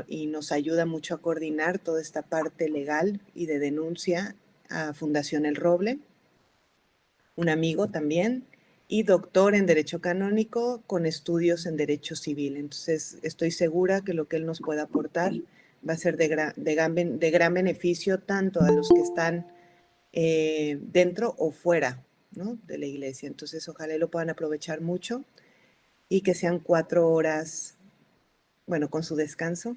y nos ayuda mucho a coordinar toda esta parte legal y de denuncia a Fundación El Roble, un amigo también, y doctor en Derecho Canónico con estudios en Derecho Civil. Entonces, estoy segura que lo que él nos pueda aportar va a ser de gran beneficio tanto a los que están dentro o fuera, ¿no?, de la iglesia. Entonces, ojalá lo puedan aprovechar mucho y que sean 4 horas, bueno, con su descanso,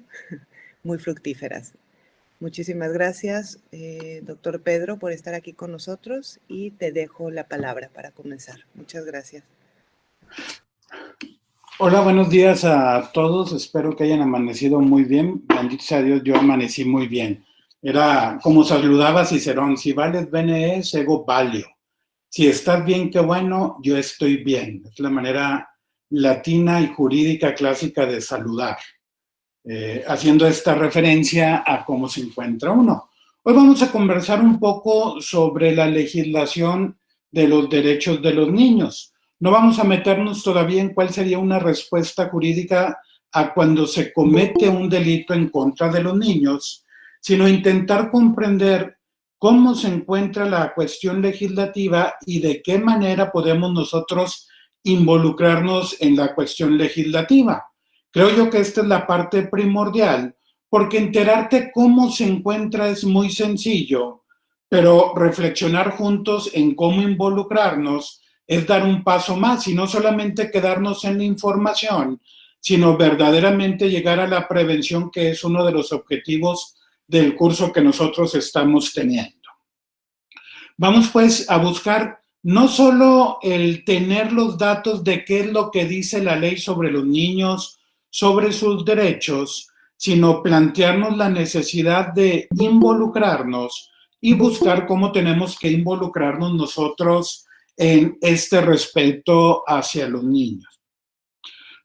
muy fructíferas. Muchísimas gracias, doctor Pedro, por estar aquí con nosotros y te dejo la palabra para comenzar. Muchas gracias. Hola, buenos días a todos. Espero que hayan amanecido muy bien. Bendito sea Dios, yo amanecí muy bien. Era como saludaba Cicerón: si vales bene es, ego valio. Si estás bien, qué bueno, yo estoy bien. Es la manera latina y jurídica clásica de saludar, haciendo esta referencia a cómo se encuentra uno. Hoy vamos a conversar un poco sobre la legislación de los derechos de los niños. No vamos a meternos todavía en cuál sería una respuesta jurídica a cuando se comete un delito en contra de los niños, sino intentar comprender cómo se encuentra la cuestión legislativa y de qué manera podemos nosotros involucrarnos en la cuestión legislativa. Creo yo que esta es la parte primordial, porque enterarte cómo se encuentra es muy sencillo, pero reflexionar juntos en cómo involucrarnos es dar un paso más y no solamente quedarnos en la información, sino verdaderamente llegar a la prevención, que es uno de los objetivos del curso que nosotros estamos teniendo. Vamos pues a buscar no solo el tener los datos de qué es lo que dice la ley sobre los niños, sobre sus derechos, sino plantearnos la necesidad de involucrarnos y buscar cómo tenemos que involucrarnos nosotros en este respeto hacia los niños.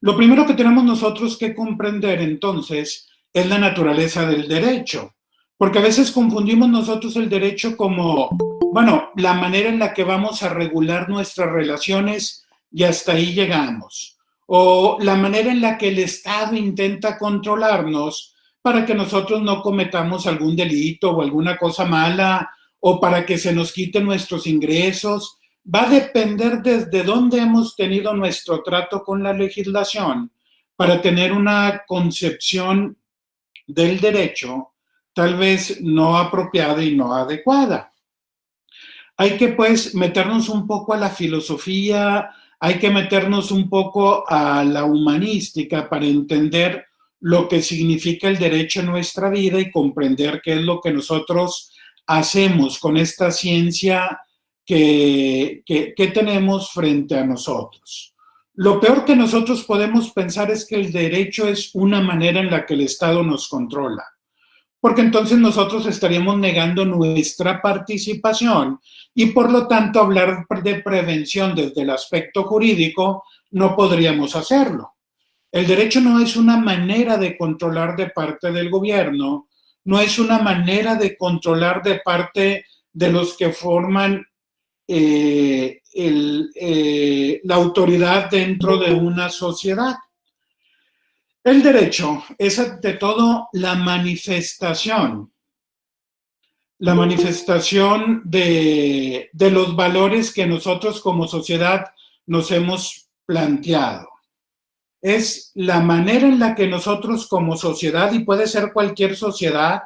Lo primero que tenemos nosotros que comprender entonces es la naturaleza del derecho, porque a veces confundimos nosotros el derecho como, bueno, la manera en la que vamos a regular nuestras relaciones y hasta ahí llegamos, o la manera en la que el Estado intenta controlarnos para que nosotros no cometamos algún delito o alguna cosa mala, o para que se nos quiten nuestros ingresos. Va a depender desde dónde hemos tenido nuestro trato con la legislación para tener una concepción del derecho tal vez no apropiada y no adecuada. Hay que pues meternos un poco a la filosofía, hay que meternos un poco a la humanística para entender lo que significa el derecho en nuestra vida y comprender qué es lo que nosotros hacemos con esta ciencia que tenemos frente a nosotros. Lo peor que nosotros podemos pensar es que el derecho es una manera en la que el Estado nos controla, porque entonces nosotros estaríamos negando nuestra participación y por lo tanto hablar de prevención desde el aspecto jurídico no podríamos hacerlo. El derecho no es una manera de controlar de parte del gobierno, no es una manera de controlar de parte de los que forman la autoridad dentro de una sociedad. El derecho es ante todo la manifestación de los valores que nosotros como sociedad nos hemos planteado. Es la manera en la que nosotros como sociedad, y puede ser cualquier sociedad,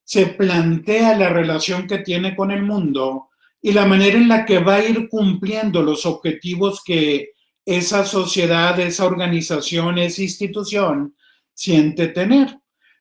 se plantea la relación que tiene con el mundo y la manera en la que va a ir cumpliendo los objetivos que esa sociedad, esa organización, esa institución siente tener.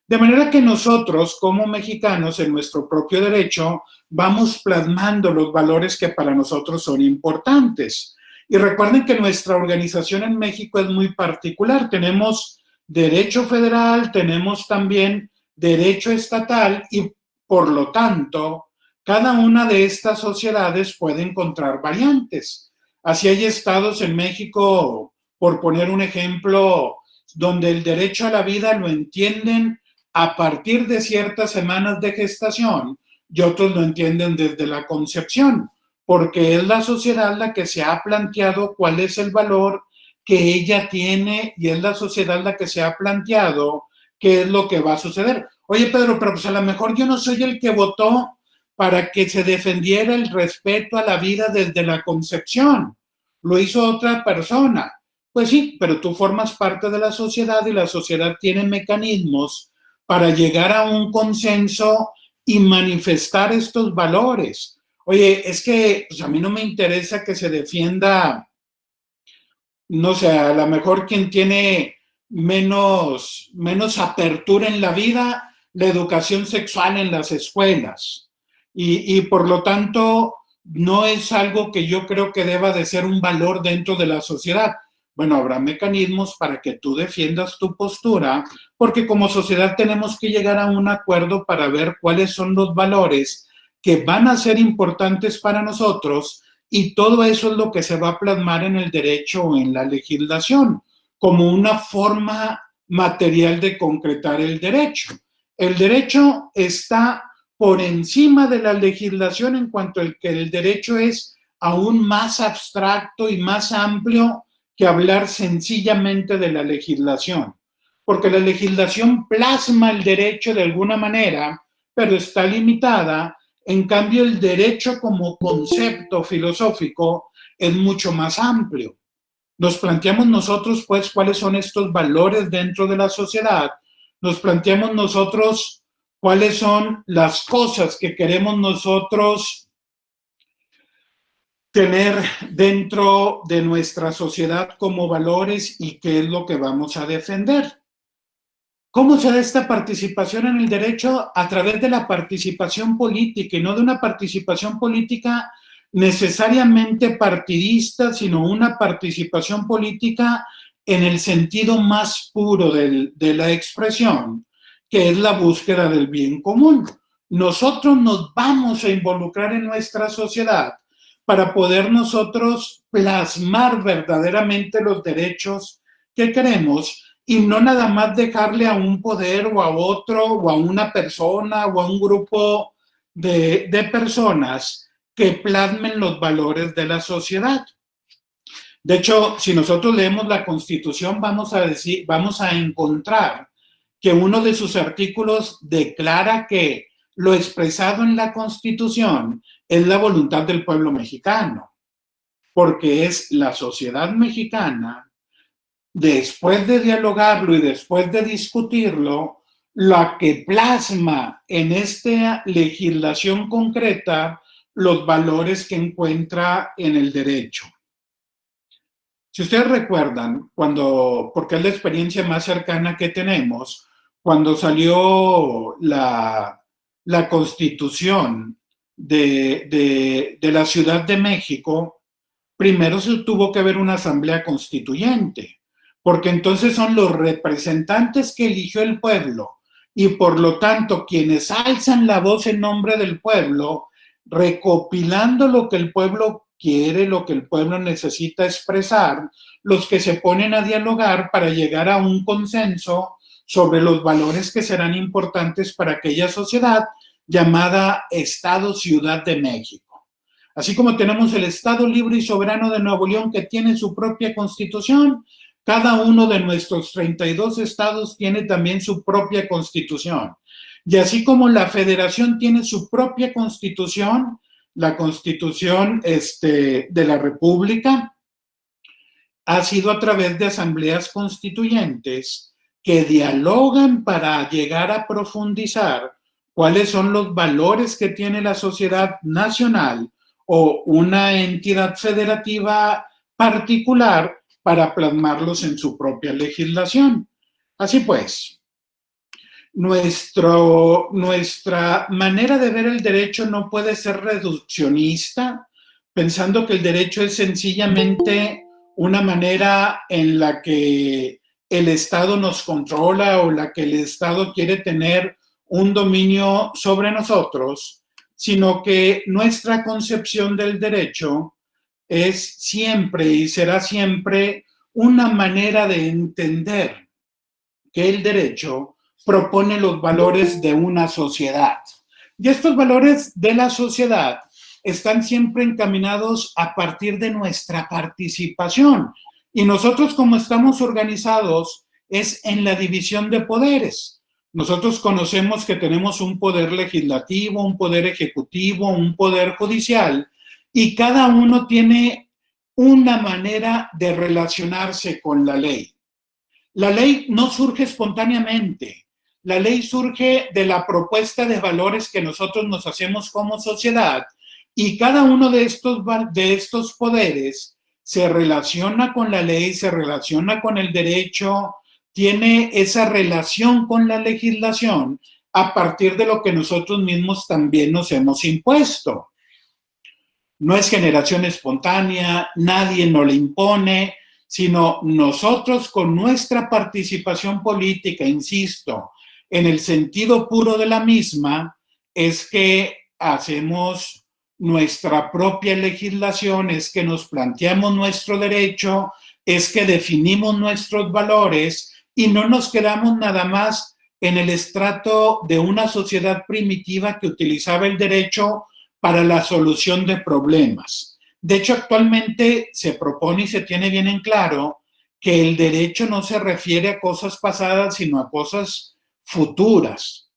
De manera que nosotros, como mexicanos, en nuestro propio derecho, vamos plasmando los valores que para nosotros son importantes. Y recuerden que nuestra organización en México es muy particular. Tenemos derecho federal, tenemos también derecho estatal y, por lo tanto, cada una de estas sociedades puede encontrar variantes. Así hay estados en México, por poner un ejemplo, donde el derecho a la vida lo entienden a partir de ciertas semanas de gestación y otros lo entienden desde la concepción, porque es la sociedad la que se ha planteado cuál es el valor que ella tiene y es la sociedad la que se ha planteado qué es lo que va a suceder. Oye, Pedro, pero pues a lo mejor yo no soy el que votó para que se defendiera el respeto a la vida desde la concepción. Lo hizo otra persona. Pues sí, pero tú formas parte de la sociedad y la sociedad tiene mecanismos para llegar a un consenso y manifestar estos valores. Oye, es que pues a mí no me interesa que se defienda, no sé, a lo mejor quien tiene menos apertura en la vida, la educación sexual en las escuelas. Y por lo tanto, no es algo que yo creo que deba de ser un valor dentro de la sociedad. Bueno, habrá mecanismos para que tú defiendas tu postura, porque como sociedad tenemos que llegar a un acuerdo para ver cuáles son los valores que van a ser importantes para nosotros, y todo eso es lo que se va a plasmar en el derecho o en la legislación, como una forma material de concretar el derecho. El derecho está por encima de la legislación en cuanto al que el derecho es aún más abstracto y más amplio que hablar sencillamente de la legislación, porque la legislación plasma el derecho de alguna manera, pero está limitada. En cambio, el derecho como concepto filosófico es mucho más amplio. Nos planteamos nosotros, pues, cuáles son estos valores dentro de la sociedad. Nos planteamos nosotros cuáles son las cosas que queremos nosotros tener dentro de nuestra sociedad como valores y qué es lo que vamos a defender. ¿Cómo se da esta participación en el derecho? A través de la participación política, y no de una participación política necesariamente partidista, sino una participación política en el sentido más puro de la expresión, que es la búsqueda del bien común. Nosotros nos vamos a involucrar en nuestra sociedad para poder nosotros plasmar verdaderamente los derechos que queremos, y no nada más dejarle a un poder o a otro o a una persona o a un grupo de personas que plasmen los valores de la sociedad. De hecho, si nosotros leemos la Constitución, vamos a encontrar que uno de sus artículos declara que lo expresado en la Constitución es la voluntad del pueblo mexicano, porque es la sociedad mexicana, después de dialogarlo y después de discutirlo, la que plasma en esta legislación concreta los valores que encuentra en el derecho. Si ustedes recuerdan, porque es la experiencia más cercana que tenemos, cuando salió la Constitución de la Ciudad de México, primero se tuvo que haber una asamblea constituyente, porque entonces son los representantes que eligió el pueblo y por lo tanto quienes alzan la voz en nombre del pueblo, recopilando lo que el pueblo quiere, lo que el pueblo necesita expresar, los que se ponen a dialogar para llegar a un consenso sobre los valores que serán importantes para aquella sociedad llamada Estado-Ciudad de México. Así como tenemos el Estado Libre y Soberano de Nuevo León, que tiene su propia constitución, cada uno de nuestros 32 estados tiene también su propia constitución. Y así como la Federación tiene su propia constitución, la Constitución de la República ha sido a través de asambleas constituyentes que dialogan para llegar a profundizar cuáles son los valores que tiene la sociedad nacional o una entidad federativa particular para plasmarlos en su propia legislación. Así pues, nuestra manera de ver el derecho no puede ser reduccionista, pensando que el derecho es sencillamente una manera en la que el Estado nos controla o la que el Estado quiere tener un dominio sobre nosotros, sino que nuestra concepción del derecho es siempre y será siempre una manera de entender que el derecho propone los valores de una sociedad. Y estos valores de la sociedad están siempre encaminados a partir de nuestra participación. Y nosotros, como estamos organizados, es en la división de poderes. Nosotros conocemos que tenemos un poder legislativo, un poder ejecutivo, un poder judicial, y cada uno tiene una manera de relacionarse con la ley. La ley no surge espontáneamente. La ley surge de la propuesta de valores que nosotros nos hacemos como sociedad, y cada uno de estos poderes se relaciona con la ley, se relaciona con el derecho, tiene esa relación con la legislación a partir de lo que nosotros mismos también nos hemos impuesto. No es generación espontánea, nadie nos la impone, sino nosotros con nuestra participación política, insisto, en el sentido puro de la misma, es que hacemos nuestra propia legislación, es que nos planteamos nuestro derecho, es que definimos nuestros valores y no nos quedamos nada más en el estrato de una sociedad primitiva que utilizaba el derecho para la solución de problemas. De hecho, actualmente se propone y se tiene bien en claro que el derecho no se refiere a cosas pasadas, sino a cosas futuras.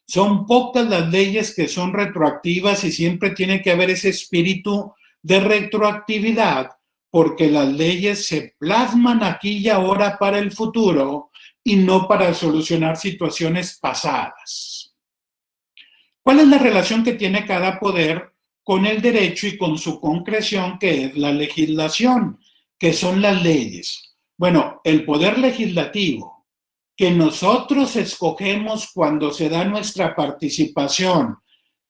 Son pocas las leyes que son retroactivas y siempre tiene que haber ese espíritu de retroactividad, porque las leyes se plasman aquí y ahora para el futuro y no para solucionar situaciones pasadas. ¿Cuál es la relación que tiene cada poder con el derecho y con su concreción, que es la legislación, que son las leyes? Bueno, el poder legislativo, que nosotros escogemos cuando se da nuestra participación,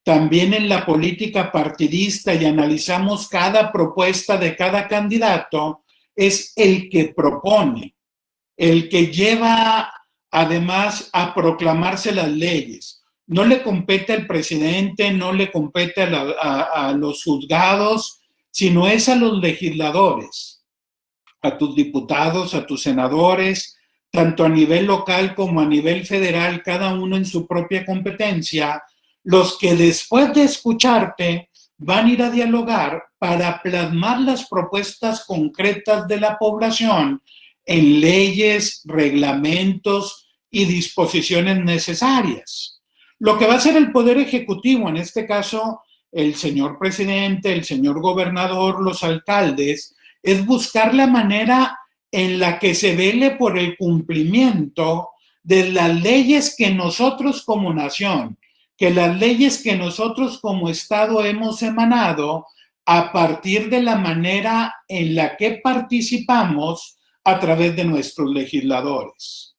también en la política partidista, y analizamos cada propuesta de cada candidato, es el que propone, el que lleva además a proclamarse las leyes. No le compete al presidente, no le compete a los juzgados, sino es a los legisladores, a tus diputados, a tus senadores, tanto a nivel local como a nivel federal, cada uno en su propia competencia, los que después de escucharte van a ir a dialogar para plasmar las propuestas concretas de la población en leyes, reglamentos y disposiciones necesarias. Lo que va a hacer el Poder Ejecutivo, en este caso el señor presidente, el señor gobernador, los alcaldes, es buscar la manera en la que se vele por el cumplimiento de las leyes que nosotros como nación, que las leyes que nosotros como Estado hemos emanado a partir de la manera en la que participamos a través de nuestros legisladores.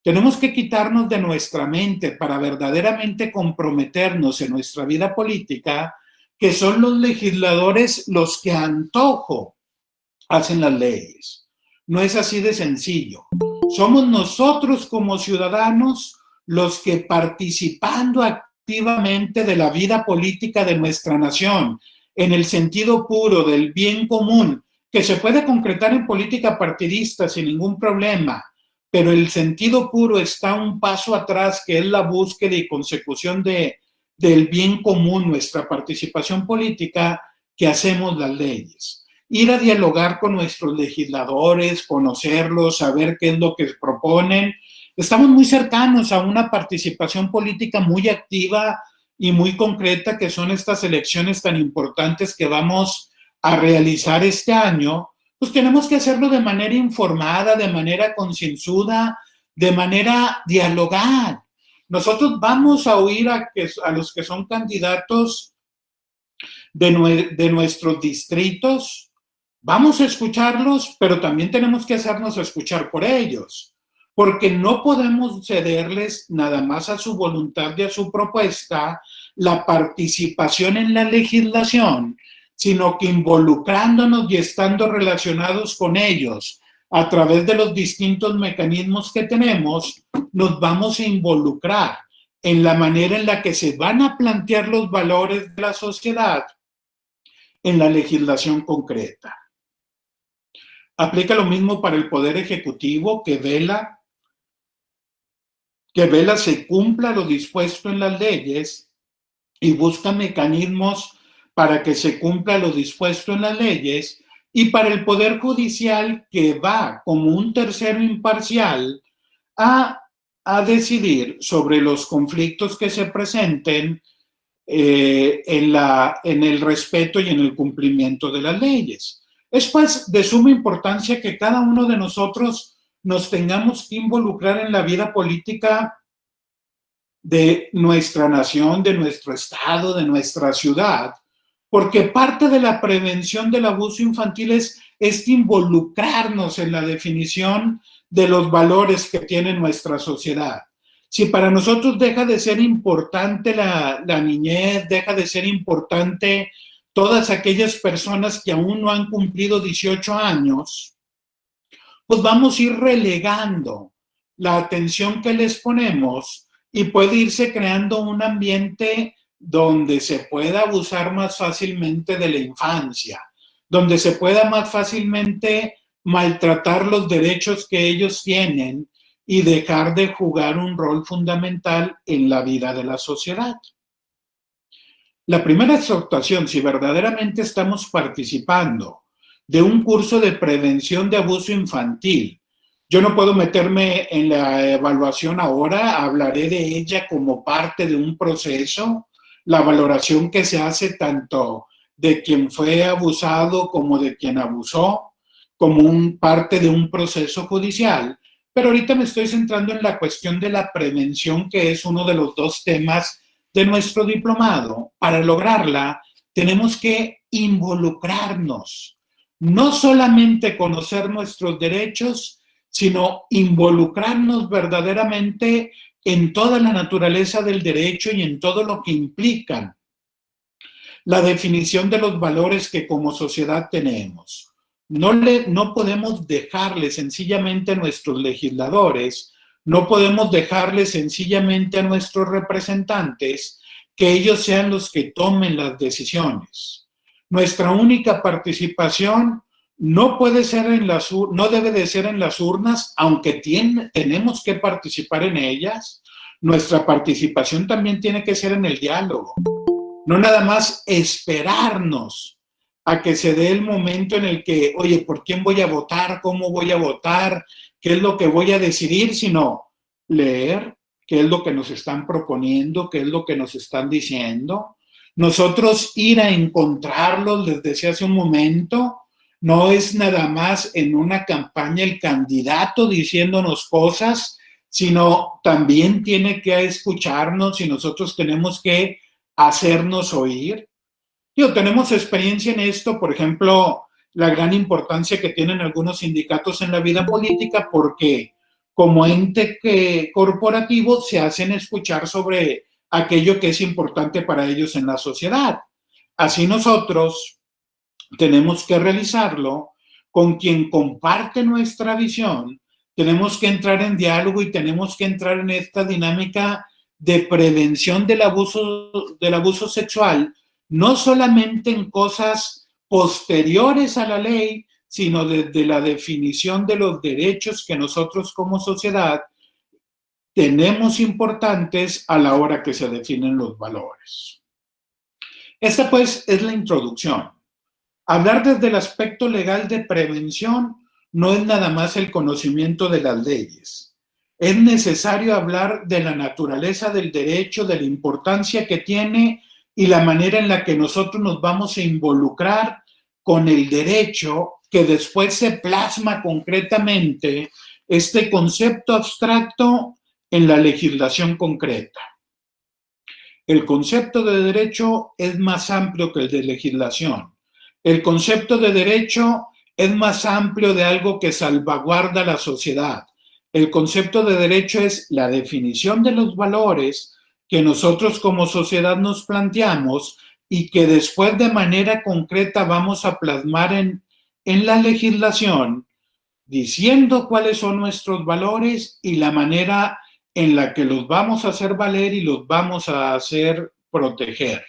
Tenemos que quitarnos de nuestra mente para verdaderamente comprometernos en nuestra vida política, que son los legisladores los que a antojo hacen las leyes. No es así de sencillo. Somos nosotros como ciudadanos los que, participando activamente de la vida política de nuestra nación, en el sentido puro del bien común, que se puede concretar en política partidista sin ningún problema, pero el sentido puro está un paso atrás, que es la búsqueda y consecución del bien común, nuestra participación política, que hacemos las leyes. Ir a dialogar con nuestros legisladores, conocerlos, saber qué es lo que proponen. Estamos muy cercanos a una participación política muy activa y muy concreta, que son estas elecciones tan importantes que vamos a realizar este año. Pues tenemos que hacerlo de manera informada, de manera concienzuda, de manera dialogada. Nosotros vamos a oír a los que son candidatos de nuestros distritos, vamos a escucharlos, pero también tenemos que hacernos escuchar por ellos, porque no podemos cederles nada más a su voluntad y a su propuesta la participación en la legislación, sino que involucrándonos y estando relacionados con ellos a través de los distintos mecanismos que tenemos, nos vamos a involucrar en la manera en la que se van a plantear los valores de la sociedad en la legislación concreta. Aplica lo mismo para el Poder Ejecutivo, que vela se cumpla lo dispuesto en las leyes y busca mecanismos para que se cumpla lo dispuesto en las leyes, y para el Poder Judicial, que va como un tercero imparcial a a decidir sobre los conflictos que se presenten en el respeto y en el cumplimiento de las leyes. Es pues de suma importancia que cada uno de nosotros nos tengamos que involucrar en la vida política de nuestra nación, de nuestro estado, de nuestra ciudad, porque parte de la prevención del abuso infantil es involucrarnos en la definición de los valores que tiene nuestra sociedad. Si para nosotros deja de ser importante la niñez, deja de ser importante todas aquellas personas que aún no han cumplido 18 años, pues vamos a ir relegando la atención que les ponemos y puede irse creando un ambiente donde se pueda abusar más fácilmente de la infancia, donde se pueda más fácilmente maltratar los derechos que ellos tienen y dejar de jugar un rol fundamental en la vida de la sociedad. La primera exhortación, si verdaderamente estamos participando de un curso de prevención de abuso infantil, yo no puedo meterme en la evaluación ahora, hablaré de ella como parte de un proceso, la valoración que se hace tanto de quien fue abusado como de quien abusó, como parte de un proceso judicial. Pero ahorita me estoy centrando en la cuestión de la prevención, que es uno de los dos temas de nuestro diplomado. Para lograrla, tenemos que involucrarnos, no solamente conocer nuestros derechos, sino involucrarnos verdaderamente en toda la naturaleza del derecho y en todo lo que implican la definición de los valores que como sociedad tenemos. No podemos dejarle sencillamente a nuestros legisladores, no podemos dejarle sencillamente a nuestros representantes que ellos sean los que tomen las decisiones. Nuestra única participación no puede ser no debe de ser en las urnas, aunque tenemos que participar en ellas. Nuestra participación también tiene que ser en el diálogo. No nada más esperarnos a que se dé el momento en el que, oye, ¿por quién voy a votar? ¿Cómo voy a votar? ¿Qué es lo que voy a decidir? Sino leer qué es lo que nos están proponiendo, qué es lo que nos están diciendo. Nosotros ir a encontrarlos, les decía hace un momento, no es nada más en una campaña el candidato diciéndonos cosas, sino también tiene que escucharnos y nosotros tenemos que hacernos oír. Tenemos experiencia en esto, por ejemplo, la gran importancia que tienen algunos sindicatos en la vida política, porque como ente corporativo se hacen escuchar sobre aquello que es importante para ellos en la sociedad. Así nosotros tenemos que realizarlo con quien comparte nuestra visión, tenemos que entrar en diálogo y tenemos que entrar en esta dinámica de prevención del abuso sexual, no solamente en cosas posteriores a la ley, sino desde la definición de los derechos que nosotros como sociedad tenemos importantes a la hora que se definen los valores. Esta pues es la introducción. Hablar desde el aspecto legal de prevención no es nada más el conocimiento de las leyes. Es necesario hablar de la naturaleza del derecho, de la importancia que tiene y la manera en la que nosotros nos vamos a involucrar con el derecho, que después se plasma concretamente este concepto abstracto en la legislación concreta. El concepto de derecho es más amplio que el de legislación. El concepto de derecho es más amplio de algo que salvaguarda la sociedad. El concepto de derecho es la definición de los valores que nosotros como sociedad nos planteamos y que después de manera concreta vamos a plasmar en la legislación, diciendo cuáles son nuestros valores y la manera en la que los vamos a hacer valer y los vamos a hacer proteger.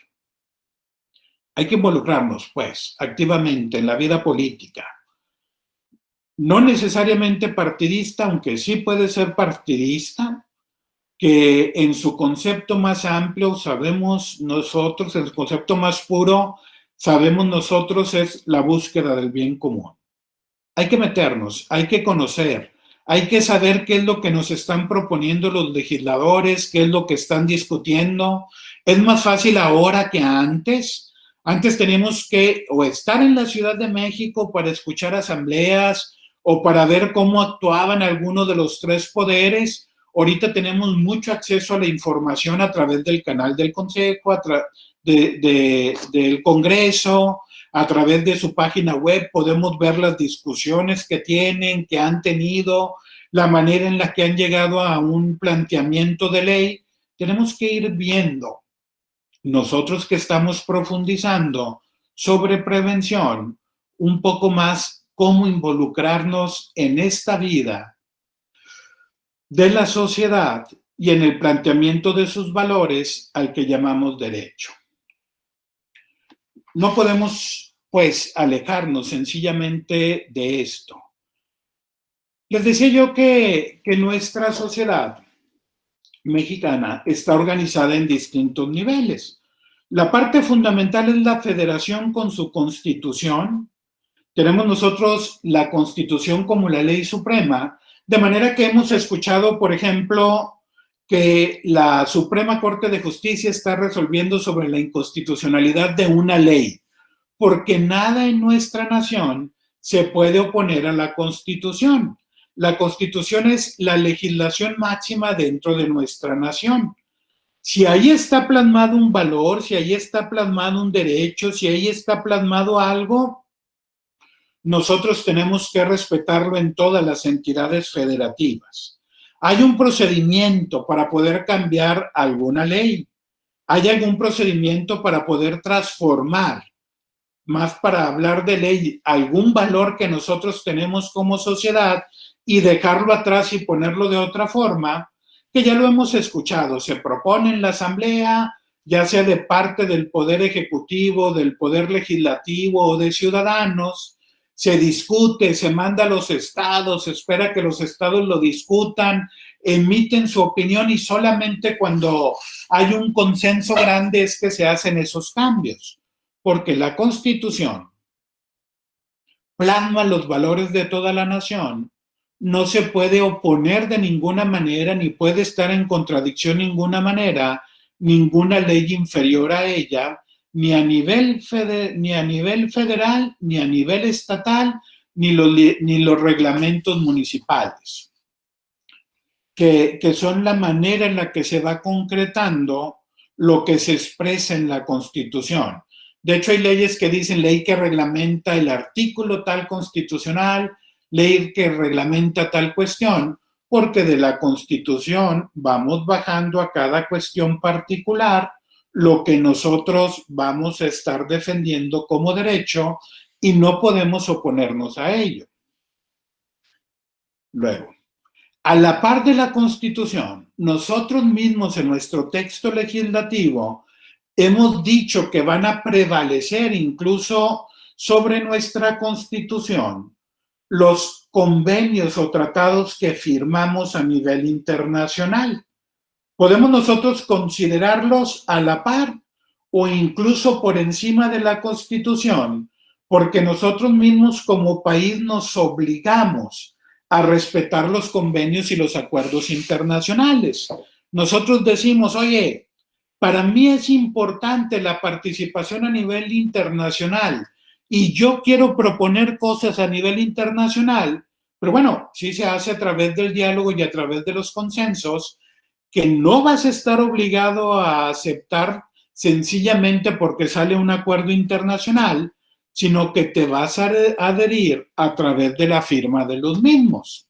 Hay que involucrarnos, pues, activamente en la vida política. No necesariamente partidista, aunque sí puede ser partidista, que en su concepto más amplio sabemos nosotros, en su concepto más puro, sabemos nosotros es la búsqueda del bien común. Hay que meternos, hay que conocer, Hay que saber qué es lo que nos están proponiendo los legisladores, qué es lo que están discutiendo. Es más fácil ahora que antes. Antes teníamos que o estar en la Ciudad de México para escuchar asambleas o para ver cómo actuaban algunos de los tres poderes. Ahorita tenemos mucho acceso a la información a través del canal del Consejo, del Congreso, a través de su página web podemos ver las discusiones que tienen, que han tenido, la manera en la que han llegado a un planteamiento de ley. Tenemos que ir viendo, nosotros que estamos profundizando sobre prevención, un poco más cómo involucrarnos en esta vida de la sociedad y en el planteamiento de sus valores al que llamamos derecho. No podemos, pues, alejarnos sencillamente de esto. Les decía yo que nuestra sociedad mexicana está organizada en distintos niveles. La parte fundamental es la federación con su constitución. Tenemos nosotros la constitución como la ley suprema, de manera que hemos escuchado, por ejemplo, que la Suprema Corte de Justicia está resolviendo sobre la inconstitucionalidad de una ley, porque nada en nuestra nación se puede oponer a la Constitución. La Constitución es la legislación máxima dentro de nuestra nación. Si ahí está plasmado un valor, si ahí está plasmado un derecho, si ahí está plasmado algo, nosotros tenemos que respetarlo en todas las entidades federativas. Hay un procedimiento para poder cambiar alguna ley. Hay algún procedimiento para poder transformar, más para hablar de ley, algún valor que nosotros tenemos como sociedad y dejarlo atrás y ponerlo de otra forma, que ya lo hemos escuchado. Se propone en la Asamblea, ya sea de parte del Poder Ejecutivo, del Poder Legislativo o de ciudadanos, se discute, se manda a los estados, se espera que los estados lo discutan, emiten su opinión y solamente cuando hay un consenso grande es que se hacen esos cambios, porque la Constitución plasma los valores de toda la nación, no se puede oponer de ninguna manera, ni puede estar en contradicción de ninguna manera, ninguna ley inferior a ella, ni a nivel federal, ni a nivel estatal, ni los reglamentos municipales, que son la manera en la que se va concretando lo que se expresa en la Constitución. De hecho, hay leyes que dicen ley que reglamenta el artículo tal constitucional, ley que reglamenta tal cuestión, porque de la Constitución vamos bajando a cada cuestión particular lo que nosotros vamos a estar defendiendo como derecho y no podemos oponernos a ello. Luego, a la par de la Constitución, nosotros mismos en nuestro texto legislativo hemos dicho que van a prevalecer incluso sobre nuestra Constitución los convenios o tratados que firmamos a nivel internacional. Podemos nosotros considerarlos a la par o incluso por encima de la Constitución, porque nosotros mismos como país nos obligamos a respetar los convenios y los acuerdos internacionales. Nosotros decimos, oye, para mí es importante la participación a nivel internacional y yo quiero proponer cosas a nivel internacional, pero bueno, sí se hace a través del diálogo y a través de los consensos, que no vas a estar obligado a aceptar sencillamente porque sale un acuerdo internacional, sino que te vas a adherir a través de la firma de los mismos.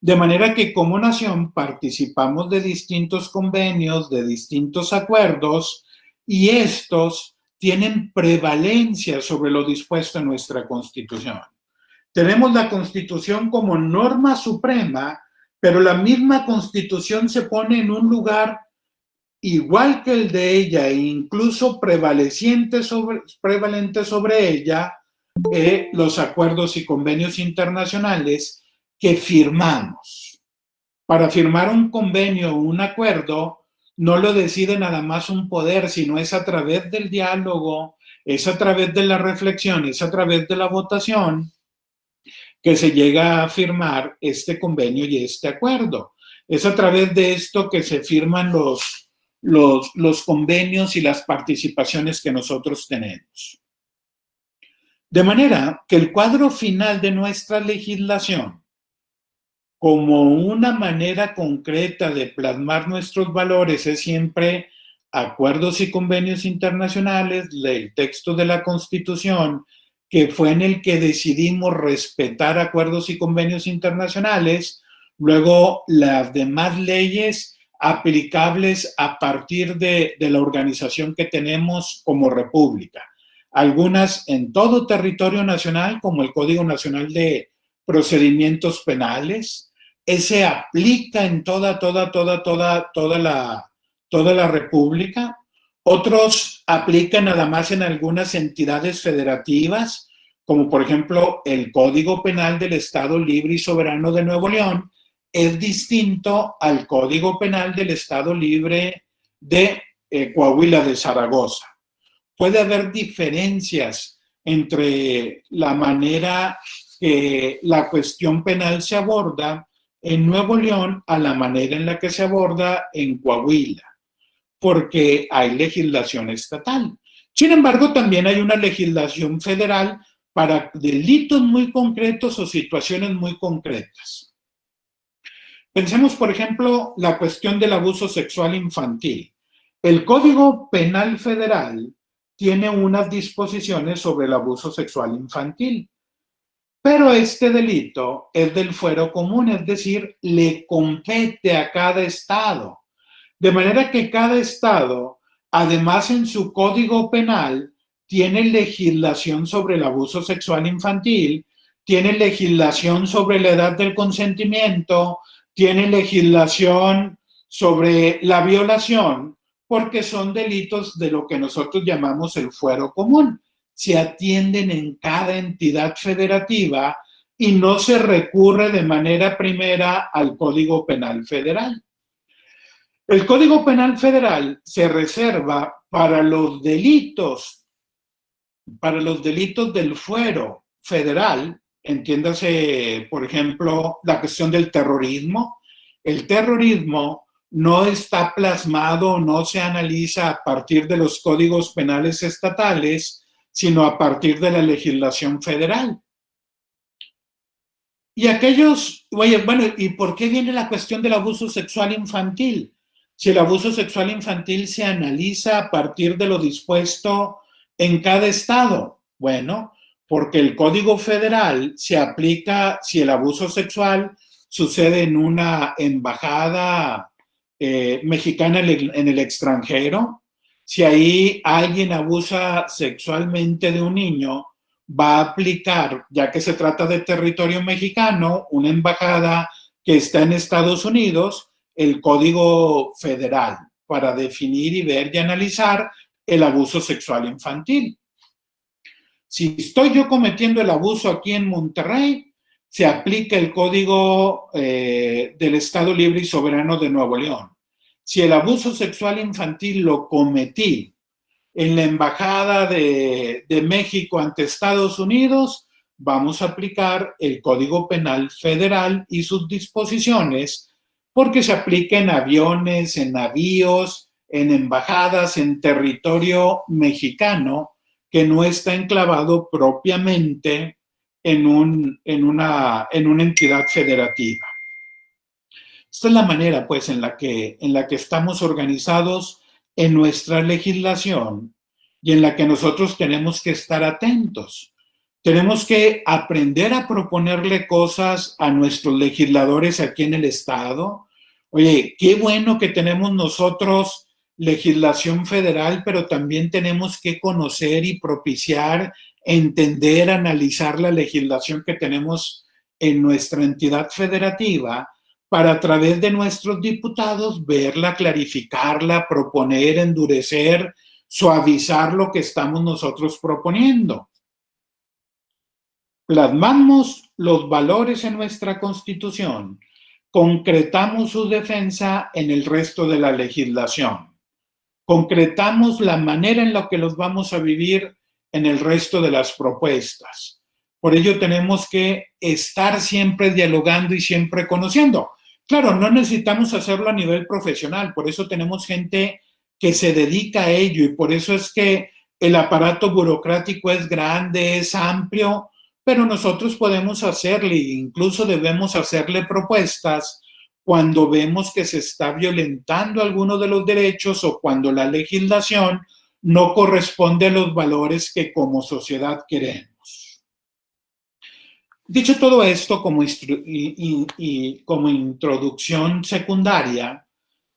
De manera que como nación participamos de distintos convenios, de distintos acuerdos, y estos tienen prevalencia sobre lo dispuesto en nuestra Constitución. Tenemos la Constitución como norma suprema, pero la misma Constitución se pone en un lugar igual que el de ella e incluso prevalente sobre ella los acuerdos y convenios internacionales que firmamos. Para firmar un convenio o un acuerdo no lo decide nada más un poder, sino es a través del diálogo, es a través de la reflexión, es a través de la votación que se llega a firmar este convenio y este acuerdo. Es a través de esto que se firman los convenios y las participaciones que nosotros tenemos. De manera que el cuadro final de nuestra legislación, como una manera concreta de plasmar nuestros valores, es siempre acuerdos y convenios internacionales, el texto de la Constitución, que fue en el que decidimos respetar acuerdos y convenios internacionales, luego las demás leyes aplicables a partir de la organización que tenemos como república. Algunas en todo territorio nacional, como el Código Nacional de Procedimientos Penales. Ese aplica en toda la república. Otros aplican nada más en algunas entidades federativas, como por ejemplo el Código Penal del Estado Libre y Soberano de Nuevo León es distinto al Código Penal del Estado Libre de Coahuila de Zaragoza. Puede haber diferencias entre la manera que la cuestión penal se aborda en Nuevo León a la manera en la que se aborda en Coahuila, porque hay legislación estatal. Sin embargo, también hay una legislación federal para delitos muy concretos o situaciones muy concretas. Pensemos, por ejemplo, la cuestión del abuso sexual infantil. El Código Penal Federal tiene unas disposiciones sobre el abuso sexual infantil, pero este delito es del fuero común, es decir, le compete a cada estado. De manera que cada estado, además en su código penal, tiene legislación sobre el abuso sexual infantil, tiene legislación sobre la edad del consentimiento, tiene legislación sobre la violación, porque son delitos de lo que nosotros llamamos el fuero común. Se atienden en cada entidad federativa y no se recurre de manera primera al Código Penal Federal. El Código Penal Federal se reserva para los delitos del fuero federal, entiéndase, por ejemplo, la cuestión del terrorismo. El terrorismo no está plasmado, no se analiza a partir de los códigos penales estatales, sino a partir de la legislación federal. Y ¿y por qué viene la cuestión del abuso sexual infantil? Si el abuso sexual infantil se analiza a partir de lo dispuesto en cada estado. Bueno, porque el Código Federal se aplica si el abuso sexual sucede en una embajada mexicana en el extranjero. Si ahí alguien abusa sexualmente de un niño, va a aplicar, ya que se trata de territorio mexicano, una embajada que está en Estados Unidos, el Código Federal, para definir y ver y analizar el abuso sexual infantil. Si estoy yo cometiendo el abuso aquí en Monterrey, se aplica el Código del Estado Libre y Soberano de Nuevo León. Si el abuso sexual infantil lo cometí en la Embajada de México ante Estados Unidos, vamos a aplicar el Código Penal Federal y sus disposiciones, porque se aplica en aviones, en navíos, en embajadas, en territorio mexicano que no está enclavado propiamente en una entidad federativa. Esta es la manera, pues, en la que estamos organizados en nuestra legislación y en la que nosotros tenemos que estar atentos. Tenemos que aprender a proponerle cosas a nuestros legisladores aquí en el Estado. Oye, qué bueno que tenemos nosotros legislación federal, pero también tenemos que conocer y propiciar, entender, analizar la legislación que tenemos en nuestra entidad federativa para a través de nuestros diputados verla, clarificarla, proponer, endurecer, suavizar lo que estamos nosotros proponiendo. Plasmamos los valores en nuestra Constitución, concretamos su defensa en el resto de la legislación, concretamos la manera en la que los vamos a vivir en el resto de las propuestas. Por ello tenemos que estar siempre dialogando y siempre conociendo. Claro, no necesitamos hacerlo a nivel profesional, por eso tenemos gente que se dedica a ello y por eso es que el aparato burocrático es grande, es amplio, pero nosotros podemos hacerle, incluso debemos hacerle propuestas cuando vemos que se está violentando alguno de los derechos o cuando la legislación no corresponde a los valores que como sociedad queremos. Dicho todo esto como introducción secundaria,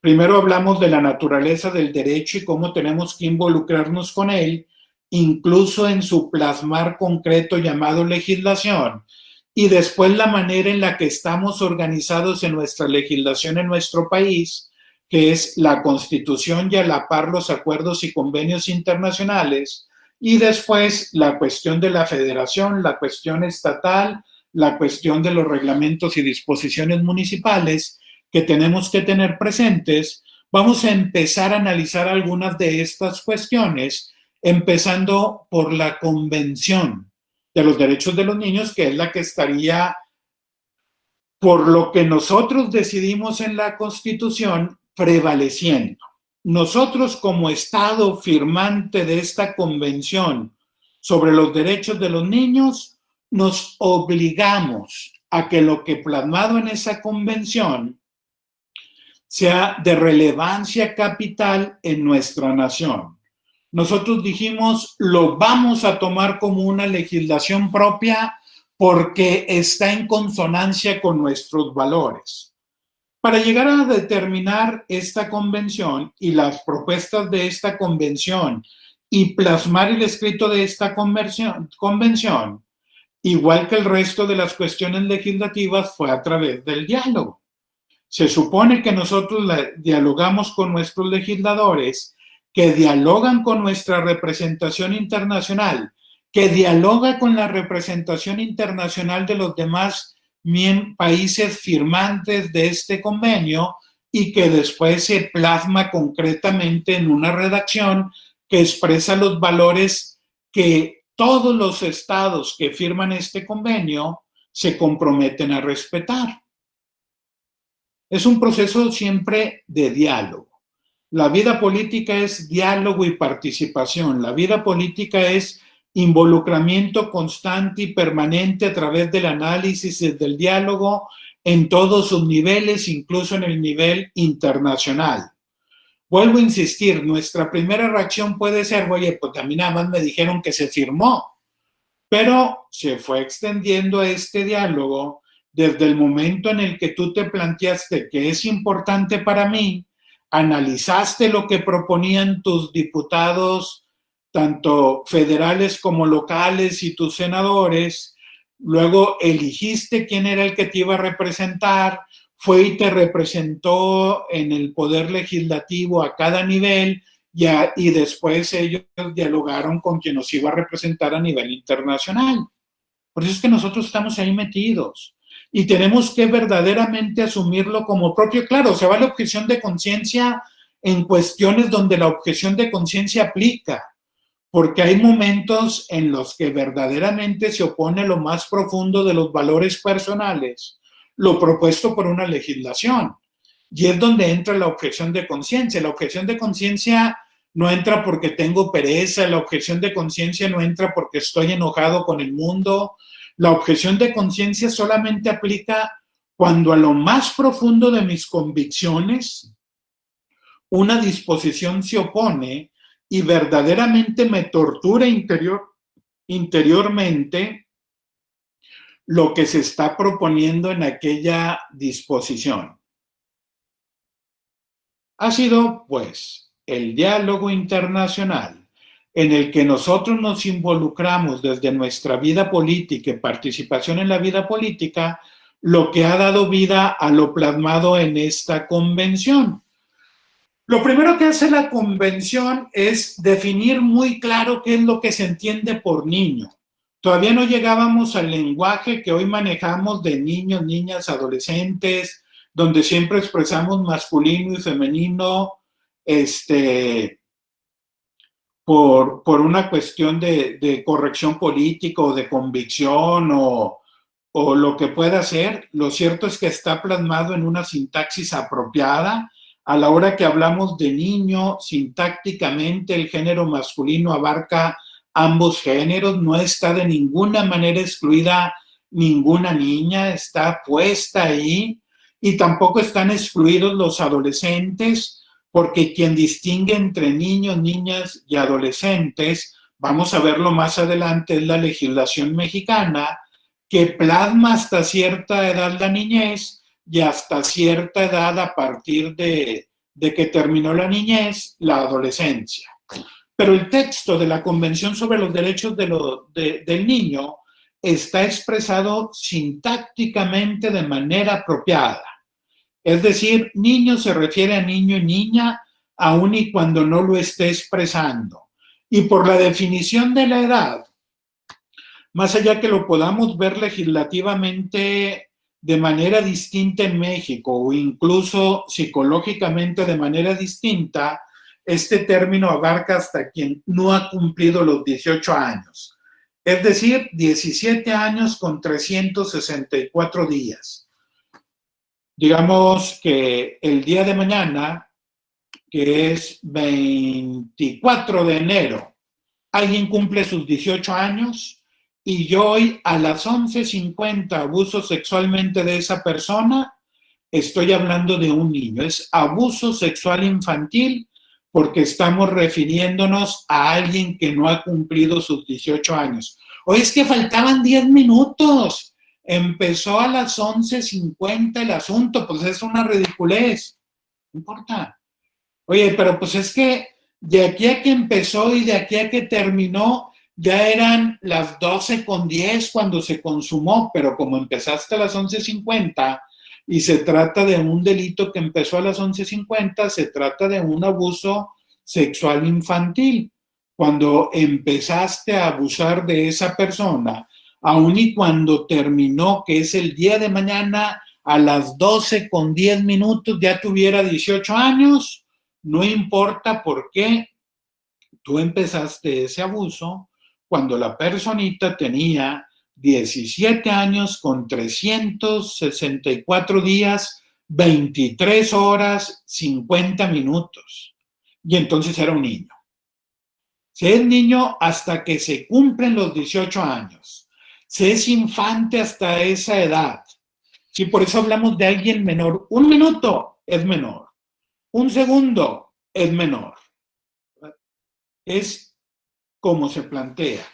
primero hablamos de la naturaleza del derecho y cómo tenemos que involucrarnos con él, incluso en su plasmar concreto llamado legislación, y después la manera en la que estamos organizados en nuestra legislación en nuestro país, que es la Constitución y a la par los acuerdos y convenios internacionales, y después la cuestión de la federación, la cuestión estatal, la cuestión de los reglamentos y disposiciones municipales que tenemos que tener presentes. Vamos a empezar a analizar algunas de estas cuestiones, empezando por la Convención de los Derechos de los Niños, que es la que estaría, por lo que nosotros decidimos en la Constitución, prevaleciendo. Nosotros como Estado firmante de esta Convención sobre los Derechos de los Niños, nos obligamos a que lo que plasmado en esa Convención sea de relevancia capital en nuestra nación. Nosotros dijimos, lo vamos a tomar como una legislación propia porque está en consonancia con nuestros valores. Para llegar a determinar esta convención y las propuestas de esta convención y plasmar el escrito de esta convención, igual que el resto de las cuestiones legislativas, fue a través del diálogo. Se supone que nosotros dialogamos con nuestros legisladores, que dialogan con nuestra representación internacional, que dialoga con la representación internacional de los demás países firmantes de este convenio y que después se plasma concretamente en una redacción que expresa los valores que todos los estados que firman este convenio se comprometen a respetar. Es un proceso siempre de diálogo. La vida política es diálogo y participación. La vida política es involucramiento constante y permanente a través del análisis y del diálogo en todos sus niveles, incluso en el nivel internacional. Vuelvo a insistir, nuestra primera reacción puede ser, oye, pues a mí nada más me dijeron que se firmó, pero se fue extendiendo este diálogo desde el momento en el que tú te planteaste que es importante para mí, analizaste lo que proponían tus diputados, tanto federales como locales, y tus senadores, luego eligiste quién era el que te iba a representar, fue y te representó en el poder legislativo a cada nivel, y después ellos dialogaron con quien nos iba a representar a nivel internacional. Por eso es que nosotros estamos ahí metidos. Y tenemos que verdaderamente asumirlo como propio. Claro, se va la objeción de conciencia en cuestiones donde la objeción de conciencia aplica, porque hay momentos en los que verdaderamente se opone lo más profundo de los valores personales, lo propuesto por una legislación. Y es donde entra la objeción de conciencia. La objeción de conciencia no entra porque tengo pereza, la objeción de conciencia no entra porque estoy enojado con el mundo. La objeción de conciencia solamente aplica cuando a lo más profundo de mis convicciones una disposición se opone y verdaderamente me tortura interiormente lo que se está proponiendo en aquella disposición. Ha sido, pues, el diálogo internacional en el que nosotros nos involucramos desde nuestra vida política y participación en la vida política, lo que ha dado vida a lo plasmado en esta convención. Lo primero que hace la convención es definir muy claro qué es lo que se entiende por niño. Todavía no llegábamos al lenguaje que hoy manejamos de niños, niñas, adolescentes, donde siempre expresamos masculino y femenino, por una cuestión de corrección política o de convicción o lo que pueda ser. Lo cierto es que está plasmado en una sintaxis apropiada. A la hora que hablamos de niño, sintácticamente el género masculino abarca ambos géneros, no está de ninguna manera excluida ninguna niña, está puesta ahí, y tampoco están excluidos los adolescentes, porque quien distingue entre niños, niñas y adolescentes, vamos a verlo más adelante, es la legislación mexicana, que plasma hasta cierta edad la niñez y hasta cierta edad, a partir de que terminó la niñez, la adolescencia. Pero el texto de la Convención sobre los Derechos del Niño está expresado sintácticamente de manera apropiada. Es decir, niño se refiere a niño y niña, aun y cuando no lo esté expresando. Y por la definición de la edad, más allá que lo podamos ver legislativamente de manera distinta en México o incluso psicológicamente de manera distinta, este término abarca hasta quien no ha cumplido los 18 años. Es decir, 17 años con 364 días. Digamos que el día de mañana, que es 24 de enero, alguien cumple sus 18 años y yo hoy a las 11:50 abuso sexualmente de esa persona, estoy hablando de un niño. Es abuso sexual infantil porque estamos refiriéndonos a alguien que no ha cumplido sus 18 años. Oye, es que faltaban 10 minutos. Empezó a las 11:50 el asunto, pues es una ridiculez. No importa. Oye, pero pues es que de aquí a que empezó y de aquí a que terminó, ya eran las 12:10 cuando se consumó, pero como empezaste a las 11:50 y se trata de un delito que empezó a las 11:50, se trata de un abuso sexual infantil. Cuando empezaste a abusar de esa persona, aun y cuando terminó, que es el día de mañana, a las 12:10 ya tuviera 18 años, no importa por qué tú empezaste ese abuso cuando la personita tenía 17 años con 364 días, 23 horas, 50 minutos. Y entonces era un niño. Se es niño hasta que se cumplen los 18 años. Se es infante hasta esa edad. Sí, por eso hablamos de alguien menor. 1 minuto es menor. 1 segundo es menor. Es como se plantea.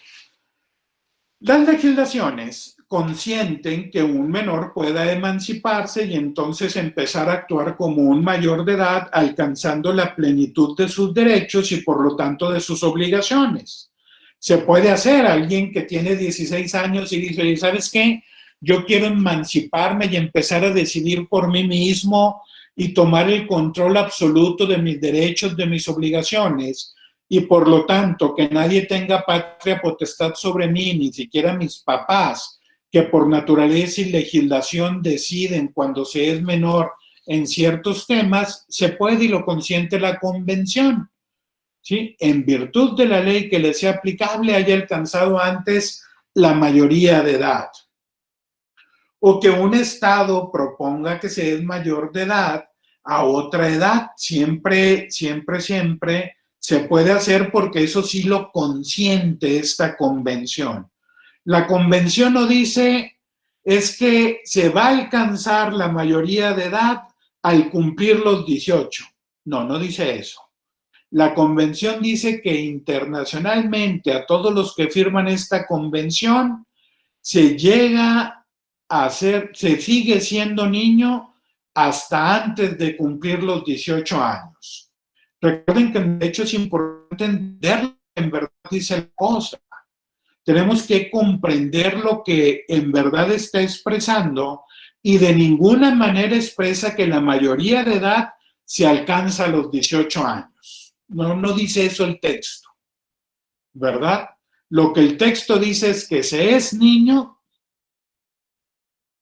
Las legislaciones consienten que un menor pueda emanciparse y entonces empezar a actuar como un mayor de edad, alcanzando la plenitud de sus derechos y por lo tanto de sus obligaciones. Se puede hacer. Alguien que tiene 16 años y dice, ¿sabes qué? Yo quiero emanciparme y empezar a decidir por mí mismo y tomar el control absoluto de mis derechos, de mis obligaciones, y por lo tanto que nadie tenga patria potestad sobre mí, ni siquiera mis papás, que por naturaleza y legislación deciden cuando se es menor en ciertos temas, se puede y lo consiente la Convención. ¿Sí? En virtud de la ley que le sea aplicable, haya alcanzado antes la mayoría de edad. O que un Estado proponga que se es mayor de edad a otra edad. Siempre se puede hacer porque eso sí lo consiente esta convención. La convención no dice es que se va a alcanzar la mayoría de edad al cumplir los 18. No, no dice eso. La convención dice que internacionalmente a todos los que firman esta convención se llega a ser, se sigue siendo niño hasta antes de cumplir los 18 años. Recuerden que de hecho es importante entender en verdad dice la cosa. Tenemos que comprender lo que en verdad está expresando y de ninguna manera expresa que la mayoría de edad se alcanza a los 18 años. No dice eso el texto, ¿verdad? Lo que el texto dice es que se es niño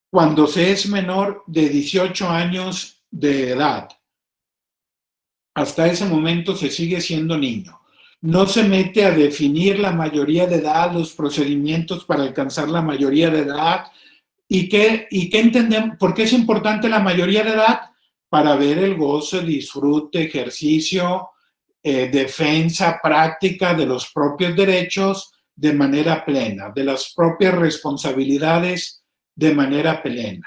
cuando se es menor de 18 años de edad. Hasta ese momento se sigue siendo niño. no se mete a definir la mayoría de edad, los procedimientos para alcanzar la mayoría de edad. ¿Y qué entendemos? ¿Por qué es importante la mayoría de edad? Para ver el goce, disfrute, ejercicio, defensa, práctica de los propios derechos de manera plena, de las propias responsabilidades de manera plena.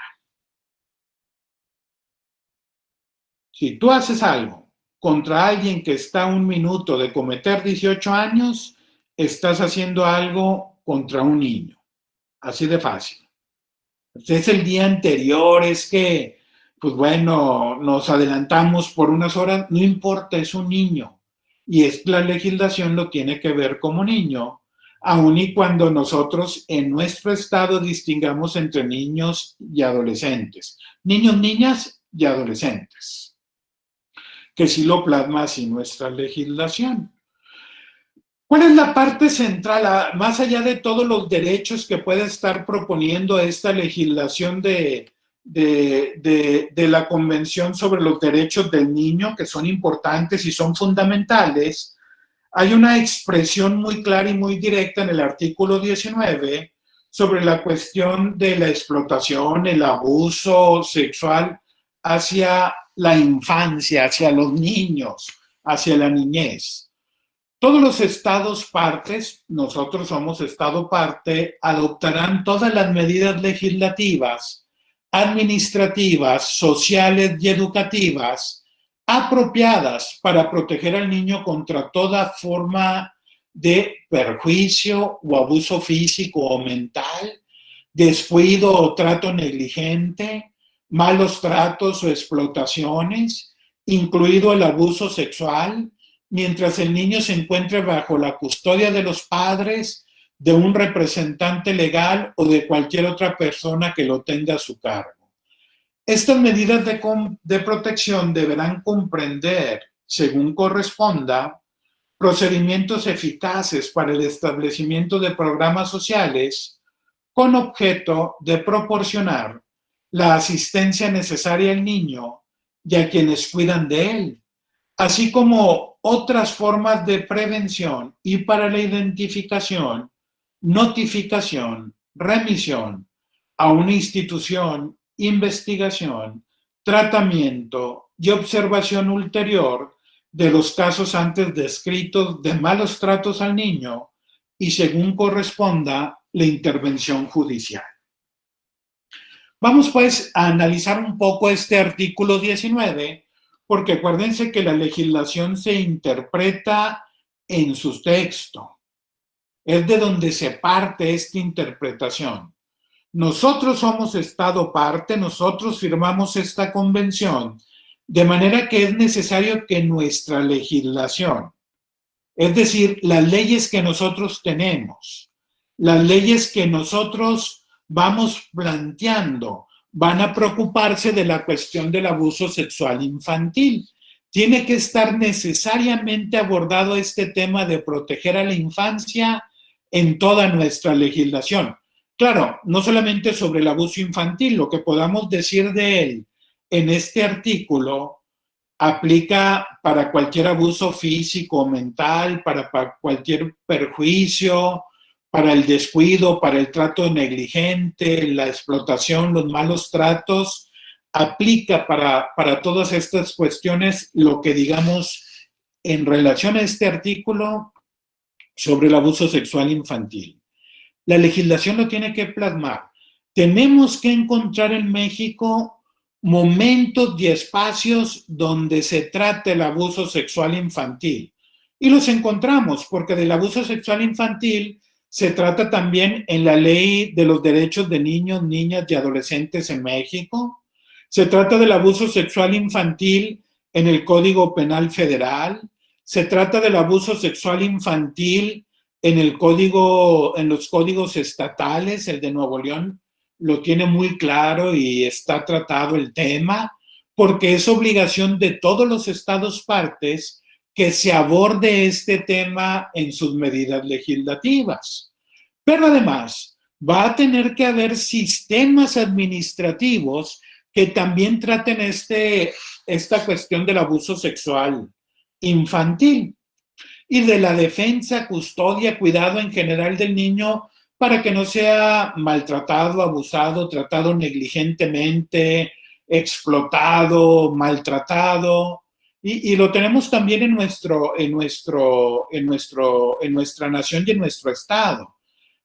Si tú haces algo contra alguien que está a 1 minuto de cometer 18 años, estás haciendo algo contra un niño. Así de fácil. Es el día anterior, es que, pues bueno, nos adelantamos por unas horas, no importa, es un niño. Y es la legislación lo tiene que ver como niño, aun y cuando nosotros en nuestro estado distingamos entre niños y adolescentes. Niños, niñas y adolescentes. Que sí lo plasma así nuestra legislación. ¿Cuál es la parte central, más allá de todos los derechos que puede estar proponiendo esta legislación de la Convención sobre los Derechos del Niño, que son importantes y son fundamentales? Hay una expresión muy clara y muy directa en el artículo 19 sobre la cuestión de la explotación, el abuso sexual hacia la infancia, hacia los niños, hacia la niñez. Todos los estados partes, nosotros somos estado parte, adoptarán todas las medidas legislativas, administrativas, sociales y educativas apropiadas para proteger al niño contra toda forma de perjuicio o abuso físico o mental, descuido o trato negligente, malos tratos o explotaciones, incluido el abuso sexual, mientras el niño se encuentre bajo la custodia de los padres, de un representante legal o de cualquier otra persona que lo tenga a su cargo. Estas medidas de protección deberán comprender, según corresponda, procedimientos eficaces para el establecimiento de programas sociales con objeto de proporcionar la asistencia necesaria al niño y a quienes cuidan de él, así como otras formas de prevención y para la identificación, notificación, remisión a una institución, investigación, tratamiento y observación ulterior de los casos antes descritos de malos tratos al niño y, según corresponda, la intervención judicial. Vamos pues a analizar un poco este artículo 19, porque acuérdense que la legislación se interpreta en su texto. Es de donde se parte esta interpretación. Nosotros somos estado parte, nosotros firmamos esta convención, de manera que es necesario que nuestra legislación, es decir, las leyes que nosotros tenemos, las leyes que nosotros vamos planteando, van a preocuparse de la cuestión del abuso sexual infantil. Tiene que estar necesariamente abordado este tema de proteger a la infancia en toda nuestra legislación. Claro, no solamente sobre el abuso infantil, lo que podamos decir de él en este artículo aplica para cualquier abuso físico o mental, para cualquier perjuicio, para el descuido, para el trato negligente, la explotación, los malos tratos, aplica para todas estas cuestiones lo que digamos en relación a este artículo sobre el abuso sexual infantil. La legislación lo tiene que plasmar. Tenemos que encontrar en México momentos y espacios donde se trate el abuso sexual infantil. Y los encontramos, porque del abuso sexual infantil se trata también en la Ley de los Derechos de Niños, Niñas y Adolescentes en México. Se trata del abuso sexual infantil en el Código Penal Federal. Se trata del abuso sexual infantil en los códigos estatales. El de Nuevo León lo tiene muy claro y está tratado el tema, porque es obligación de todos los estados partes que se aborde este tema en sus medidas legislativas. Pero además va a tener que haber sistemas administrativos que también traten esta cuestión del abuso sexual infantil. y de la defensa, custodia, cuidado en general del niño para que no sea maltratado, abusado, tratado negligentemente, explotado, maltratado. Y lo tenemos también en nuestra nación y en nuestro estado.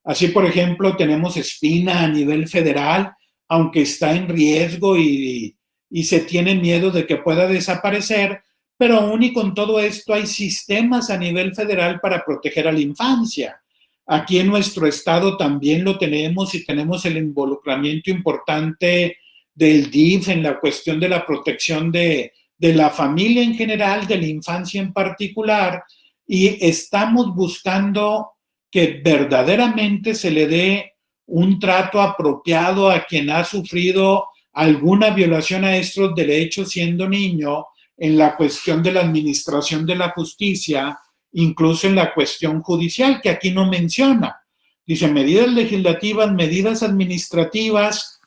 Así, por ejemplo, tenemos Espina a nivel federal, aunque está en riesgo y se tiene miedo de que pueda desaparecer, pero aún y con todo esto hay sistemas a nivel federal para proteger a la infancia. Aquí en nuestro estado también lo tenemos y tenemos el involucramiento importante del DIF en la cuestión de la protección de la familia en general, de la infancia en particular, y estamos buscando que verdaderamente se le dé un trato apropiado a quien ha sufrido alguna violación a estos derechos siendo niño en la cuestión de la administración de la justicia, incluso en la cuestión judicial, que aquí no menciona. Dice medidas legislativas, medidas administrativas,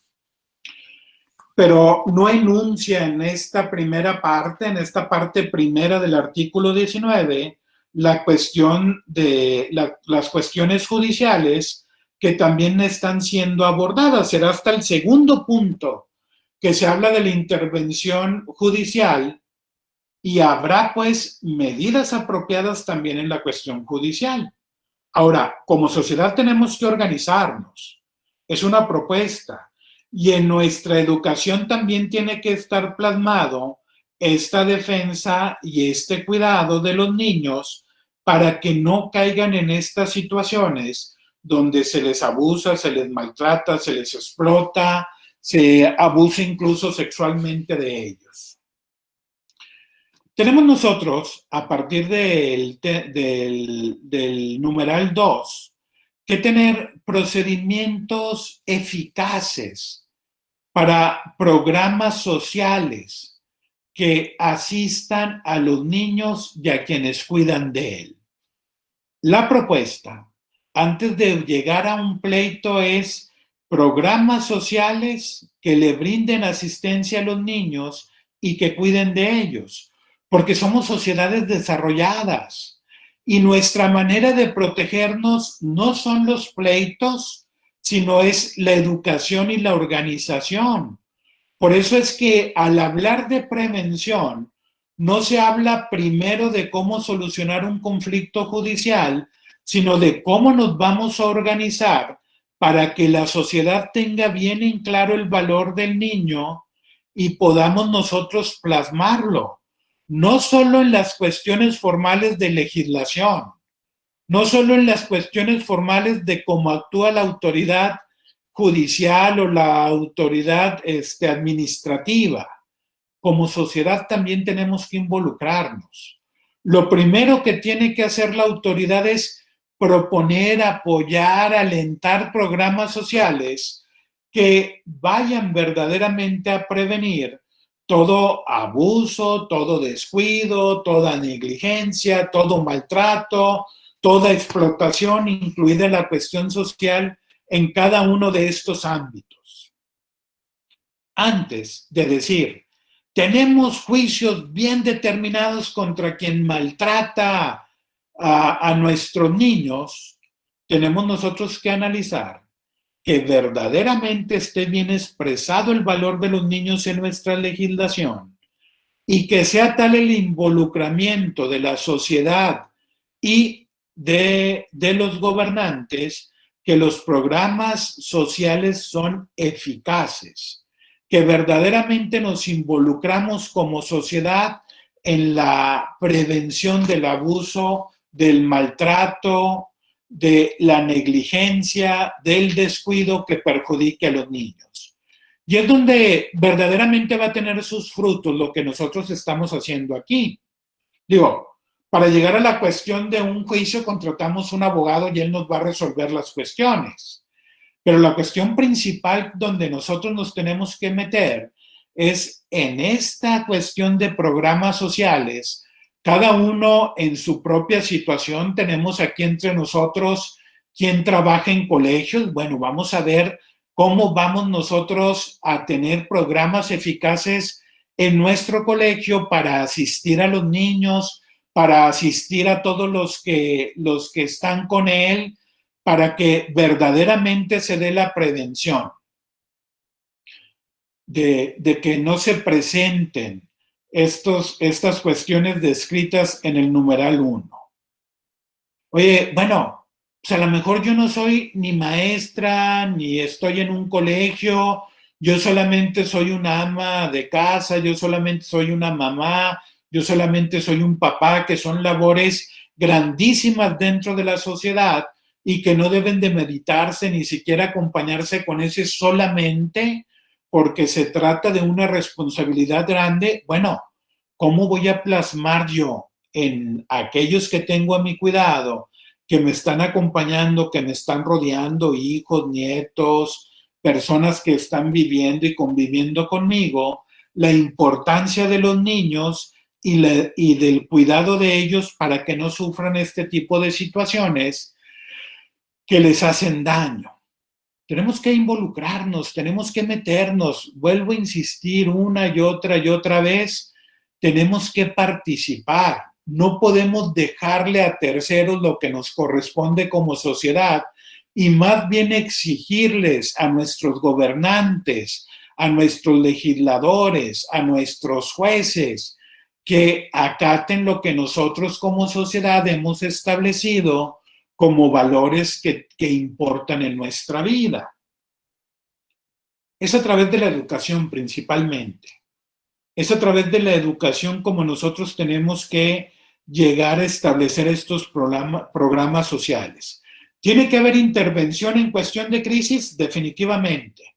pero no enuncia en esta primera parte, en esta parte primera del artículo 19, la cuestión de las cuestiones judiciales que también están siendo abordadas. Será hasta el segundo punto que se habla de la intervención judicial y habrá pues medidas apropiadas también en la cuestión judicial. Ahora, como sociedad tenemos que organizarnos. Es una propuesta. Y en nuestra educación también tiene que estar plasmado esta defensa y este cuidado de los niños para que no caigan en estas situaciones donde se les abusa, se les maltrata, se les explota, se abusa incluso sexualmente de ellos. Tenemos nosotros, a partir del numeral 2, que tener procedimientos eficaces para programas sociales que asistan a los niños y a quienes cuidan de él. La propuesta, antes de llegar a un pleito, es programas sociales que le brinden asistencia a los niños y que cuiden de ellos, porque somos sociedades desarrolladas y nuestra manera de protegernos no son los pleitos, sino es la educación y la organización. Por eso es que al hablar de prevención, no se habla primero de cómo solucionar un conflicto judicial, sino de cómo nos vamos a organizar para que la sociedad tenga bien en claro el valor del niño y podamos nosotros plasmarlo, no solo en las cuestiones formales de legislación, no solo en las cuestiones formales de cómo actúa la autoridad judicial o la autoridad administrativa. Como sociedad también tenemos que involucrarnos. Lo primero que tiene que hacer la autoridad es proponer, apoyar, alentar programas sociales que vayan verdaderamente a prevenir todo abuso, todo descuido, toda negligencia, todo maltrato, toda explotación, incluida la cuestión social en cada uno de estos ámbitos. Antes de decir, tenemos juicios bien determinados contra quien maltrata a nuestros niños, tenemos nosotros que analizar que verdaderamente esté bien expresado el valor de los niños en nuestra legislación y que sea tal el involucramiento de la sociedad y de los gobernantes que los programas sociales son eficaces, que verdaderamente nos involucramos como sociedad en la prevención del abuso, del maltrato, de la negligencia, del descuido que perjudique a los niños. Y es donde verdaderamente va a tener sus frutos lo que nosotros estamos haciendo aquí. Digo, para llegar a la cuestión de un juicio contratamos un abogado y él nos va a resolver las cuestiones. Pero la cuestión principal donde nosotros nos tenemos que meter es en esta cuestión de programas sociales. Cada uno en su propia situación. Tenemos aquí entre nosotros quien trabaja en colegios. Bueno, vamos a ver cómo vamos nosotros a tener programas eficaces en nuestro colegio para asistir a los niños, para asistir a todos los que están con él, para que verdaderamente se dé la prevención de que no se presenten estas cuestiones descritas en el numeral 1. Oye, bueno, pues a lo mejor yo no soy ni maestra, ni estoy en un colegio, yo solamente soy una ama de casa, yo solamente soy una mamá, yo solamente soy un papá, que son labores grandísimas dentro de la sociedad y que no deben de meditarse ni siquiera acompañarse con ese solamente porque se trata de una responsabilidad grande. Bueno, ¿cómo voy a plasmar yo en aquellos que tengo a mi cuidado, que me están acompañando, que me están rodeando, hijos, nietos, personas que están viviendo y conviviendo conmigo, la importancia de los niños y del cuidado de ellos para que no sufran este tipo de situaciones que les hacen daño? Tenemos que involucrarnos, tenemos que meternos. Vuelvo a insistir una y otra vez, tenemos que participar. No podemos dejarle a terceros lo que nos corresponde como sociedad y más bien exigirles a nuestros gobernantes, a nuestros legisladores, a nuestros jueces, que acaten lo que nosotros como sociedad hemos establecido como valores que importan en nuestra vida. Es a través de la educación principalmente. Es a través de la educación como nosotros tenemos que llegar a establecer estos programas sociales. ¿Tiene que haber intervención en cuestión de crisis? Definitivamente.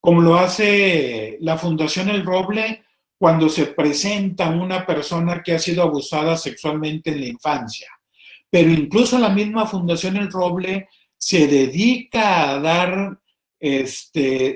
Como lo hace la Fundación El Roble cuando se presenta una persona que ha sido abusada sexualmente en la infancia. Pero incluso la misma Fundación El Roble se dedica a dar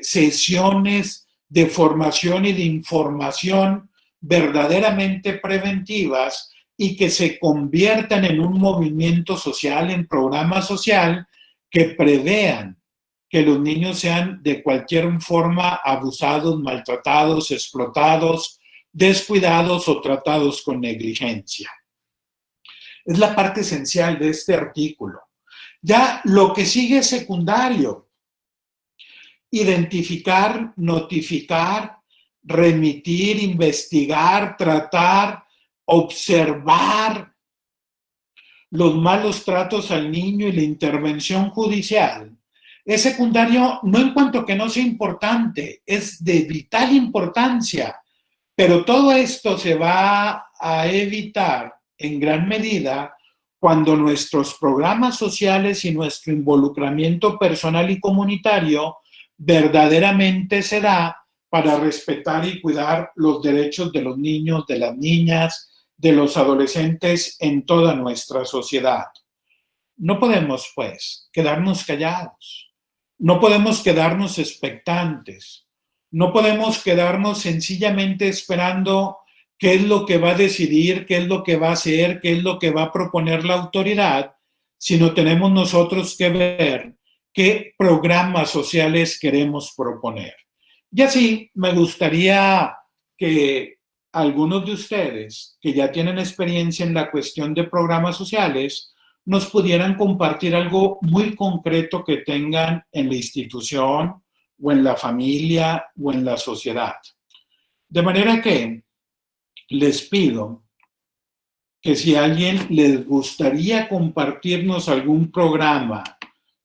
sesiones de formación y de información verdaderamente preventivas y que se conviertan en un movimiento social, en programa social que prevean que los niños sean de cualquier forma abusados, maltratados, explotados, descuidados o tratados con negligencia. Es la parte esencial de este artículo. Ya lo que sigue es secundario. Identificar, notificar, remitir, investigar, tratar, observar los malos tratos al niño y la intervención judicial. Es secundario no en cuanto que no sea importante, es de vital importancia, pero todo esto se va a evitar en gran medida cuando nuestros programas sociales y nuestro involucramiento personal y comunitario verdaderamente se da para respetar y cuidar los derechos de los niños, de las niñas, de los adolescentes en toda nuestra sociedad. No podemos, pues, quedarnos callados. No podemos quedarnos expectantes. No podemos quedarnos sencillamente esperando qué es lo que va a decidir, qué es lo que va a hacer, qué es lo que va a proponer la autoridad, sino tenemos nosotros que ver qué programas sociales queremos proponer. Y así me gustaría que algunos de ustedes que ya tienen experiencia en la cuestión de programas sociales nos pudieran compartir algo muy concreto que tengan en la institución o en la familia o en la sociedad. De manera que les pido que si a alguien les gustaría compartirnos algún programa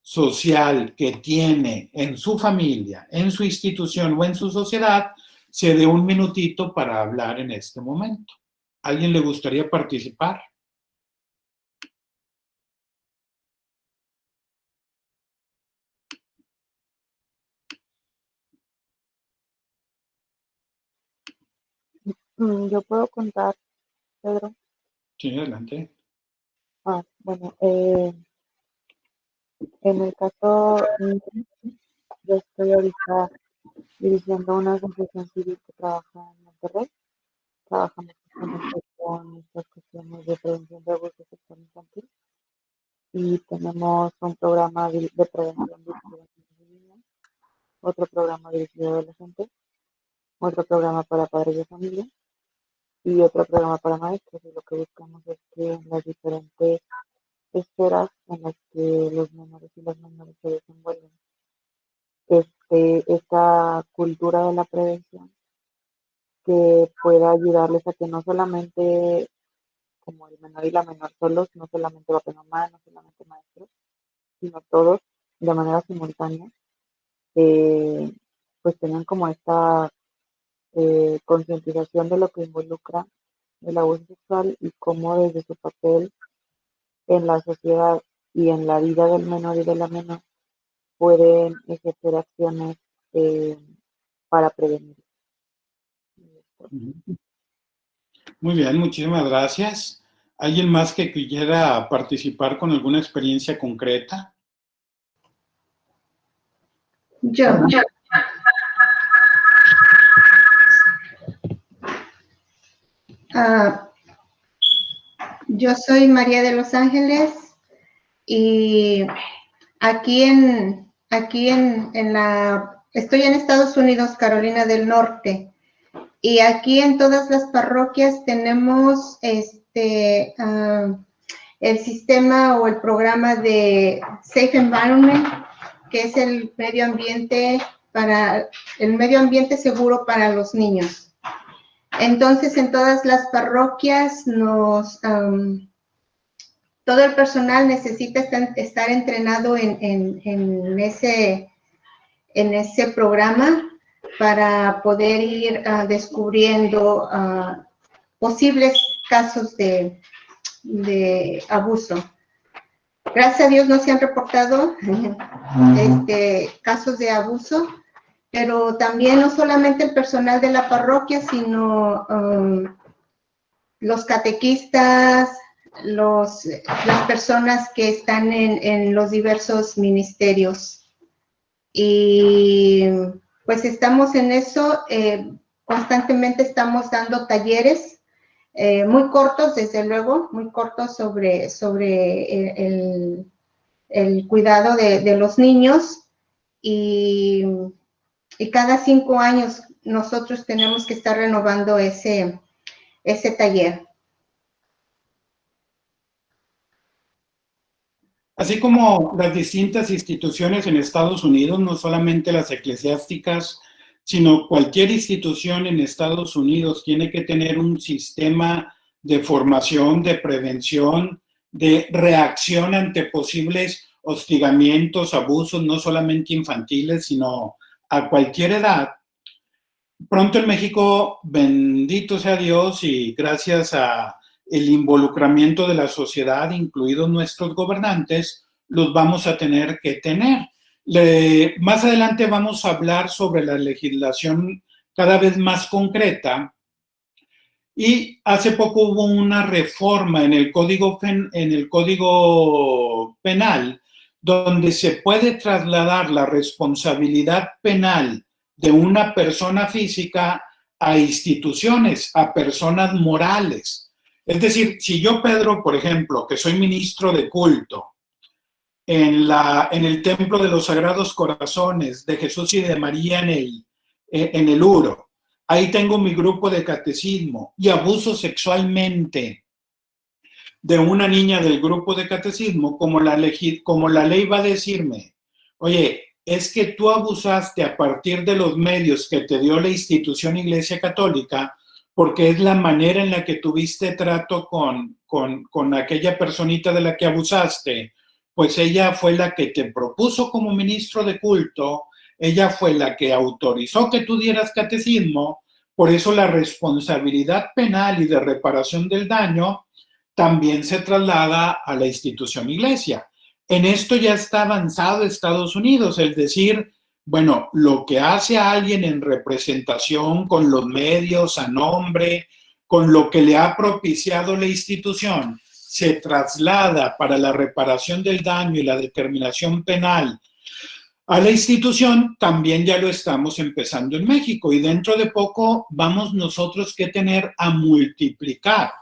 social que tiene en su familia, en su institución o en su sociedad, se dé un minutito para hablar en este momento. ¿A alguien le gustaría participar? Yo puedo contar, Pedro. Sí, adelante. Bueno, en el caso mío, yo estoy ahorita dirigiendo una asociación civil que trabaja en Monterrey. Trabajamos justamente con estas cuestiones de prevención de abuso sexual infantil y tenemos un programa de prevención dirigido a niños y niñas, otro programa dirigido a adolescentes, otro programa para padres de familia y otro programa para maestros. Y lo que buscamos es que en las diferentes esferas en las que los menores y las menores se desenvuelven, esta cultura de la prevención que pueda ayudarles a que no solamente como el menor y la menor solos, no solamente papá y mamá, no solamente maestros, sino todos de manera simultánea, pues tengan como esta concientización de lo que involucra el abuso sexual y cómo desde su papel en la sociedad y en la vida del menor y de la menor pueden ejercer acciones para prevenir. Muy bien, muchísimas gracias. ¿Alguien más que quiera participar con alguna experiencia concreta? Yo. Yo soy María de Los Ángeles y estoy en Estados Unidos, Carolina del Norte, y aquí en todas las parroquias tenemos el sistema o el programa de Safe Environment, que es el medio ambiente seguro para los niños. Entonces, en todas las parroquias todo el personal necesita estar entrenado en ese programa para poder ir descubriendo posibles casos de abuso. Gracias a Dios no se han reportado casos de abuso, pero también no solamente el personal de la parroquia, sino los catequistas, las personas que están en los diversos ministerios. Y pues estamos en eso, constantemente estamos dando talleres muy cortos, desde luego, muy cortos sobre el cuidado de los niños, y cada 5 años nosotros tenemos que estar renovando ese taller. Así como las distintas instituciones en Estados Unidos, no solamente las eclesiásticas, sino cualquier institución en Estados Unidos tiene que tener un sistema de formación, de prevención, de reacción ante posibles hostigamientos, abusos, no solamente infantiles, sino a cualquier edad. Pronto en México, bendito sea Dios y gracias a el involucramiento de la sociedad, incluidos nuestros gobernantes, los vamos a tener que tener. Más adelante vamos a hablar sobre la legislación cada vez más concreta, y hace poco hubo una reforma en el Código Penal donde se puede trasladar la responsabilidad penal de una persona física a instituciones, a personas morales. Es decir, si yo, Pedro, por ejemplo, que soy ministro de culto en el Templo de los Sagrados Corazones de Jesús y de María en el Uro, ahí tengo mi grupo de catecismo y abuso sexualmente de una niña del grupo de catecismo, como la ley va a decirme, oye, es que tú abusaste a partir de los medios que te dio la institución Iglesia Católica, porque es la manera en la que tuviste trato con aquella personita de la que abusaste, pues ella fue la que te propuso como ministro de culto, ella fue la que autorizó que tú dieras catecismo, por eso la responsabilidad penal y de reparación del daño también se traslada a la institución Iglesia. En esto ya está avanzado Estados Unidos, es decir, bueno, lo que hace a alguien en representación con los medios, a nombre, con lo que le ha propiciado la institución, se traslada para la reparación del daño y la determinación penal a la institución, también ya lo estamos empezando en México, y dentro de poco vamos nosotros que tener a multiplicar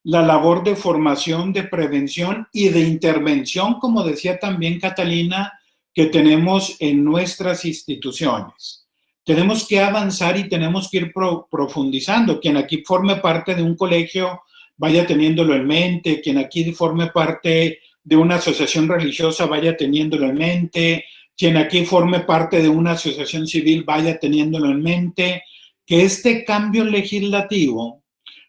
la labor de formación, de prevención y de intervención, como decía también Catalina, que tenemos en nuestras instituciones. Tenemos que avanzar y tenemos que ir profundizando. Quien aquí forme parte de un colegio, vaya teniéndolo en mente. Quien aquí forme parte de una asociación religiosa, vaya teniéndolo en mente. Quien aquí forme parte de una asociación civil, vaya teniéndolo en mente. Que este cambio legislativo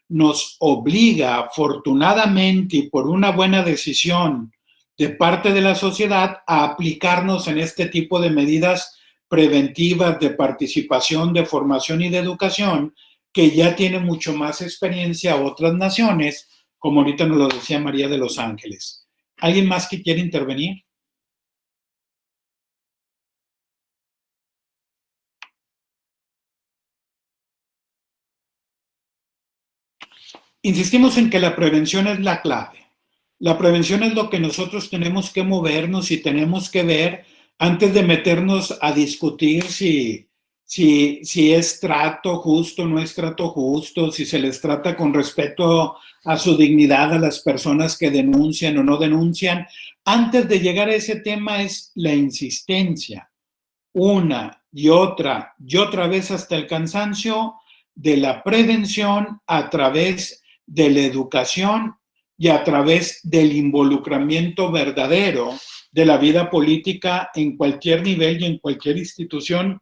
nos obliga, afortunadamente y por una buena decisión de parte de la sociedad, a aplicarnos en este tipo de medidas preventivas de participación, de formación y de educación, que ya tiene mucho más experiencia otras naciones, como ahorita nos lo decía María de Los Ángeles. ¿Alguien más que quiere intervenir? Insistimos en que la prevención es la clave. La prevención es lo que nosotros tenemos que movernos y tenemos que ver antes de meternos a discutir si es trato justo o no es trato justo, si se les trata con respeto a su dignidad a las personas que denuncian o no denuncian. Antes de llegar a ese tema es la insistencia, una y otra vez hasta el cansancio, de la prevención a través de la educación y a través del involucramiento verdadero de la vida política en cualquier nivel y en cualquier institución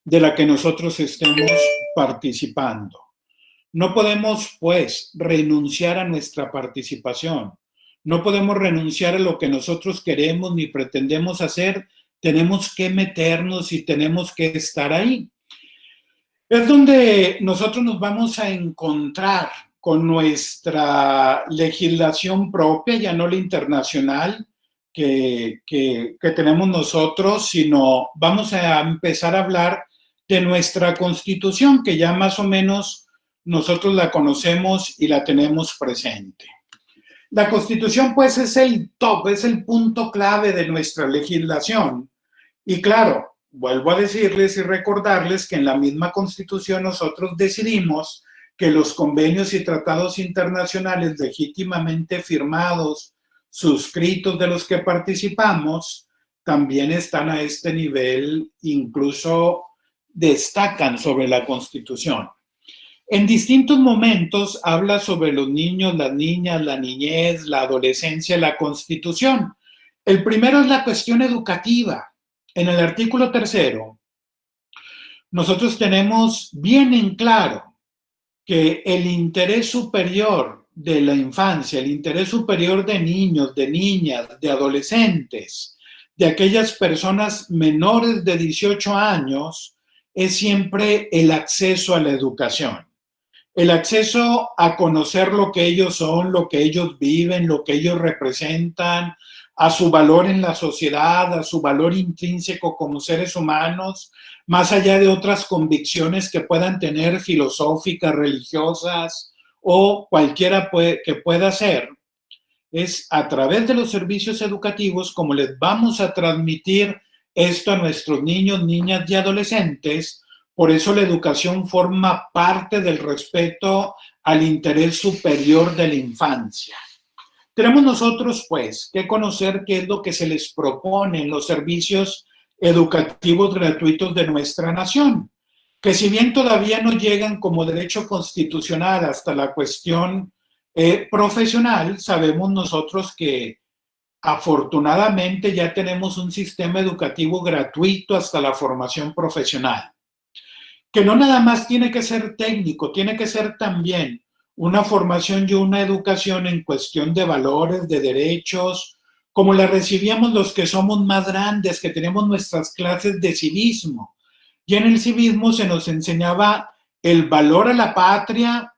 de la que nosotros estemos participando. No podemos, pues, renunciar a nuestra participación. No podemos renunciar a lo que nosotros queremos ni pretendemos hacer. Tenemos que meternos y tenemos que estar ahí. Es donde nosotros nos vamos a encontrar con nuestra legislación propia, ya no la internacional que tenemos nosotros, sino vamos a empezar a hablar de nuestra Constitución, que ya más o menos nosotros la conocemos y la tenemos presente. La Constitución, pues, es el top, es el punto clave de nuestra legislación. Y claro, vuelvo a decirles y recordarles que en la misma Constitución nosotros decidimos que los convenios y tratados internacionales legítimamente firmados, suscritos de los que participamos, también están a este nivel, incluso destacan sobre la Constitución. En distintos momentos habla sobre los niños, las niñas, la niñez, la adolescencia, la Constitución. El primero es la cuestión educativa. En el artículo 3, nosotros tenemos bien en claro que el interés superior de la infancia, el interés superior de niños, de niñas, de adolescentes, de aquellas personas menores de 18 años, es siempre el acceso a la educación. El acceso a conocer lo que ellos son, lo que ellos viven, lo que ellos representan, a su valor en la sociedad, a su valor intrínseco como seres humanos, más allá de otras convicciones que puedan tener filosóficas, religiosas o cualquiera que pueda ser. Es a través de los servicios educativos como les vamos a transmitir esto a nuestros niños, niñas y adolescentes. Por eso la educación forma parte del respeto al interés superior de la infancia. Tenemos nosotros, pues, que conocer qué es lo que se les propone en los servicios educativos gratuitos de nuestra nación, que si bien todavía no llegan como derecho constitucional hasta la cuestión profesional, sabemos nosotros que afortunadamente ya tenemos un sistema educativo gratuito hasta la formación profesional, que no nada más tiene que ser técnico, tiene que ser también una formación y una educación en cuestión de valores, de derechos, como la recibíamos los que somos más grandes, que tenemos nuestras clases de civismo. Y en el civismo se nos enseñaba el valor a la patria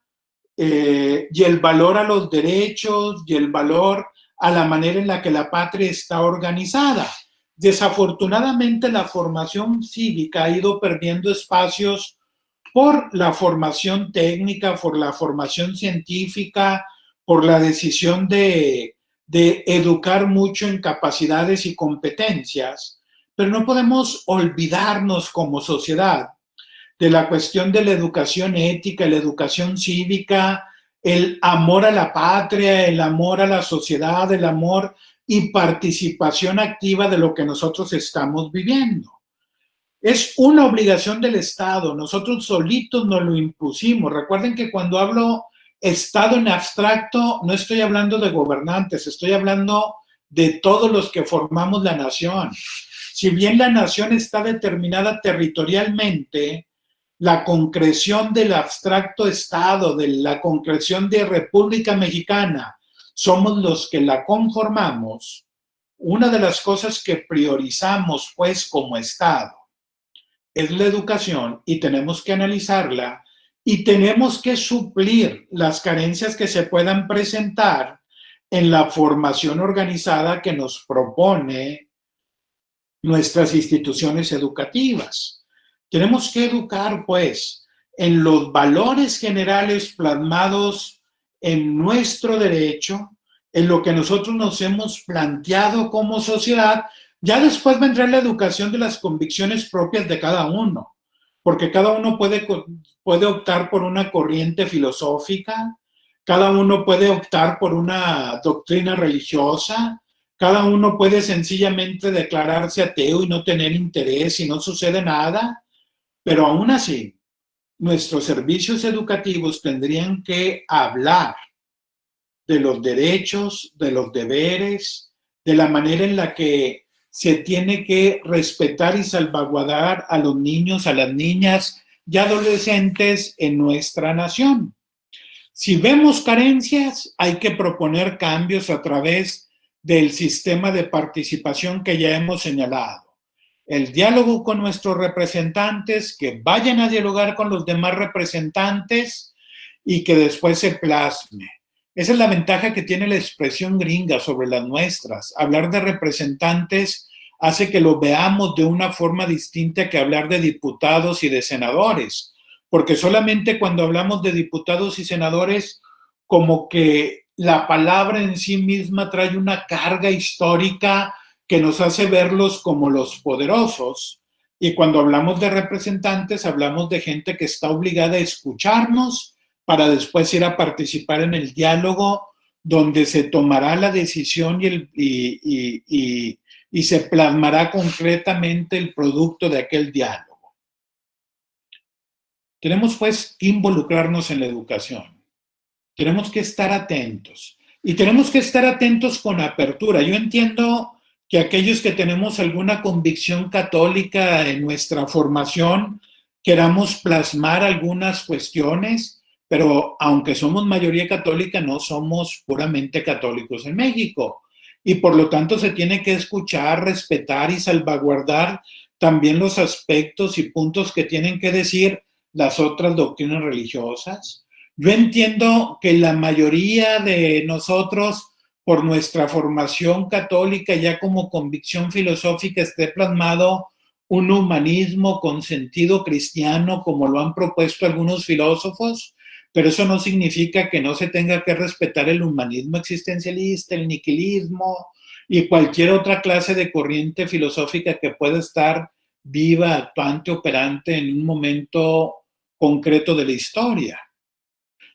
y el valor a los derechos y el valor a la manera en la que la patria está organizada. Desafortunadamente, la formación cívica ha ido perdiendo espacios por la formación técnica, por la formación científica, por la decisión de educar mucho en capacidades y competencias, pero no podemos olvidarnos como sociedad de la cuestión de la educación ética, la educación cívica, el amor a la patria, el amor a la sociedad, el amor y participación activa de lo que nosotros estamos viviendo. Es una obligación del Estado. Nosotros solitos nos lo impusimos. Recuerden que cuando hablo Estado en abstracto, no estoy hablando de gobernantes, estoy hablando de todos los que formamos la nación. Si bien la nación está determinada territorialmente, la concreción del abstracto Estado, de la concreción de República Mexicana, somos los que la conformamos. Una de las cosas que priorizamos, pues, como Estado, es la educación y tenemos que analizarla y tenemos que suplir las carencias que se puedan presentar en la formación organizada que nos propone nuestras instituciones educativas. Tenemos que educar, pues, en los valores generales plasmados en nuestro derecho, en lo que nosotros nos hemos planteado como sociedad. Ya después vendrá la educación de las convicciones propias de cada uno, porque cada uno puede optar por una corriente filosófica, cada uno puede optar por una doctrina religiosa, cada uno puede sencillamente declararse ateo y no tener interés y no sucede nada, pero aún así, nuestros servicios educativos tendrían que hablar de los derechos, de los deberes, de la manera en la que se tiene que respetar y salvaguardar a los niños, a las niñas y adolescentes en nuestra nación. Si vemos carencias, hay que proponer cambios a través del sistema de participación que ya hemos señalado. El diálogo con nuestros representantes, que vayan a dialogar con los demás representantes y que después se plasme. Esa es la ventaja que tiene la expresión gringa sobre las nuestras. Hablar de representantes hace que lo veamos de una forma distinta que hablar de diputados y de senadores, porque solamente cuando hablamos de diputados y senadores, como que la palabra en sí misma trae una carga histórica que nos hace verlos como los poderosos, y cuando hablamos de representantes, hablamos de gente que está obligada a escucharnos para después ir a participar en el diálogo donde se tomará la decisión y se plasmará concretamente el producto de aquel diálogo. Tenemos pues que involucrarnos en la educación. Tenemos que estar atentos y tenemos que estar atentos con apertura. Yo entiendo que aquellos que tenemos alguna convicción católica en nuestra formación queramos plasmar algunas cuestiones, pero aunque somos mayoría católica, no somos puramente católicos en México. Y por lo tanto se tiene que escuchar, respetar y salvaguardar también los aspectos y puntos que tienen que decir las otras doctrinas religiosas. Yo entiendo que la mayoría de nosotros, por nuestra formación católica, ya como convicción filosófica, esté plasmado un humanismo con sentido cristiano, como lo han propuesto algunos filósofos, pero eso no significa que no se tenga que respetar el humanismo existencialista, el nihilismo y cualquier otra clase de corriente filosófica que pueda estar viva, actuante, operante en un momento concreto de la historia.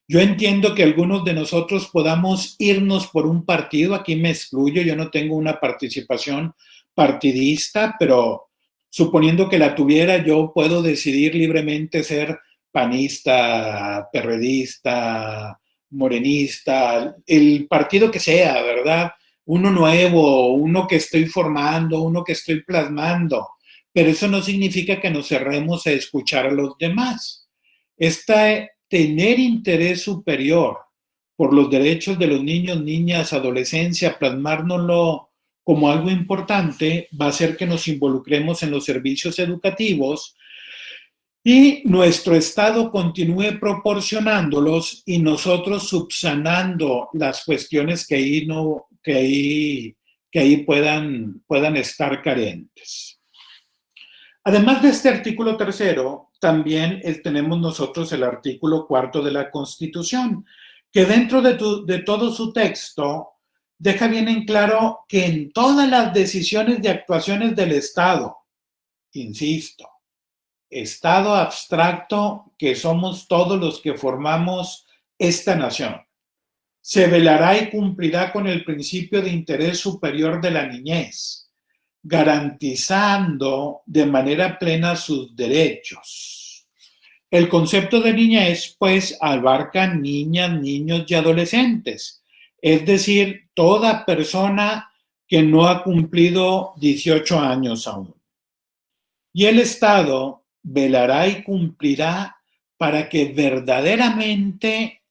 Yo entiendo que algunos de nosotros podamos irnos por un partido, aquí me excluyo, yo no tengo una participación partidista, pero suponiendo que la tuviera, yo puedo decidir libremente ser panista, perredista, morenista, el partido que sea, ¿verdad? Uno nuevo, uno que estoy formando, uno que estoy plasmando, pero eso no significa que nos cerremos a escuchar a los demás. Tener interés superior por los derechos de los niños, niñas, adolescencia, plasmárnoslo como algo importante, va a hacer que nos involucremos en los servicios educativos y nuestro Estado continúe proporcionándolos y nosotros subsanando las cuestiones que ahí puedan estar carentes. Además de este artículo 3º, también tenemos nosotros el artículo 4 de la Constitución, que dentro de todo su texto deja bien en claro que en todas las decisiones de actuaciones del Estado, insisto, Estado abstracto que somos todos los que formamos esta nación, se velará y cumplirá con el principio de interés superior de la niñez, garantizando de manera plena sus derechos. El concepto de niñez, pues, abarca niñas, niños y adolescentes, es decir, toda persona que no ha cumplido 18 años aún. Y el Estado velará y cumplirá para que verdaderamente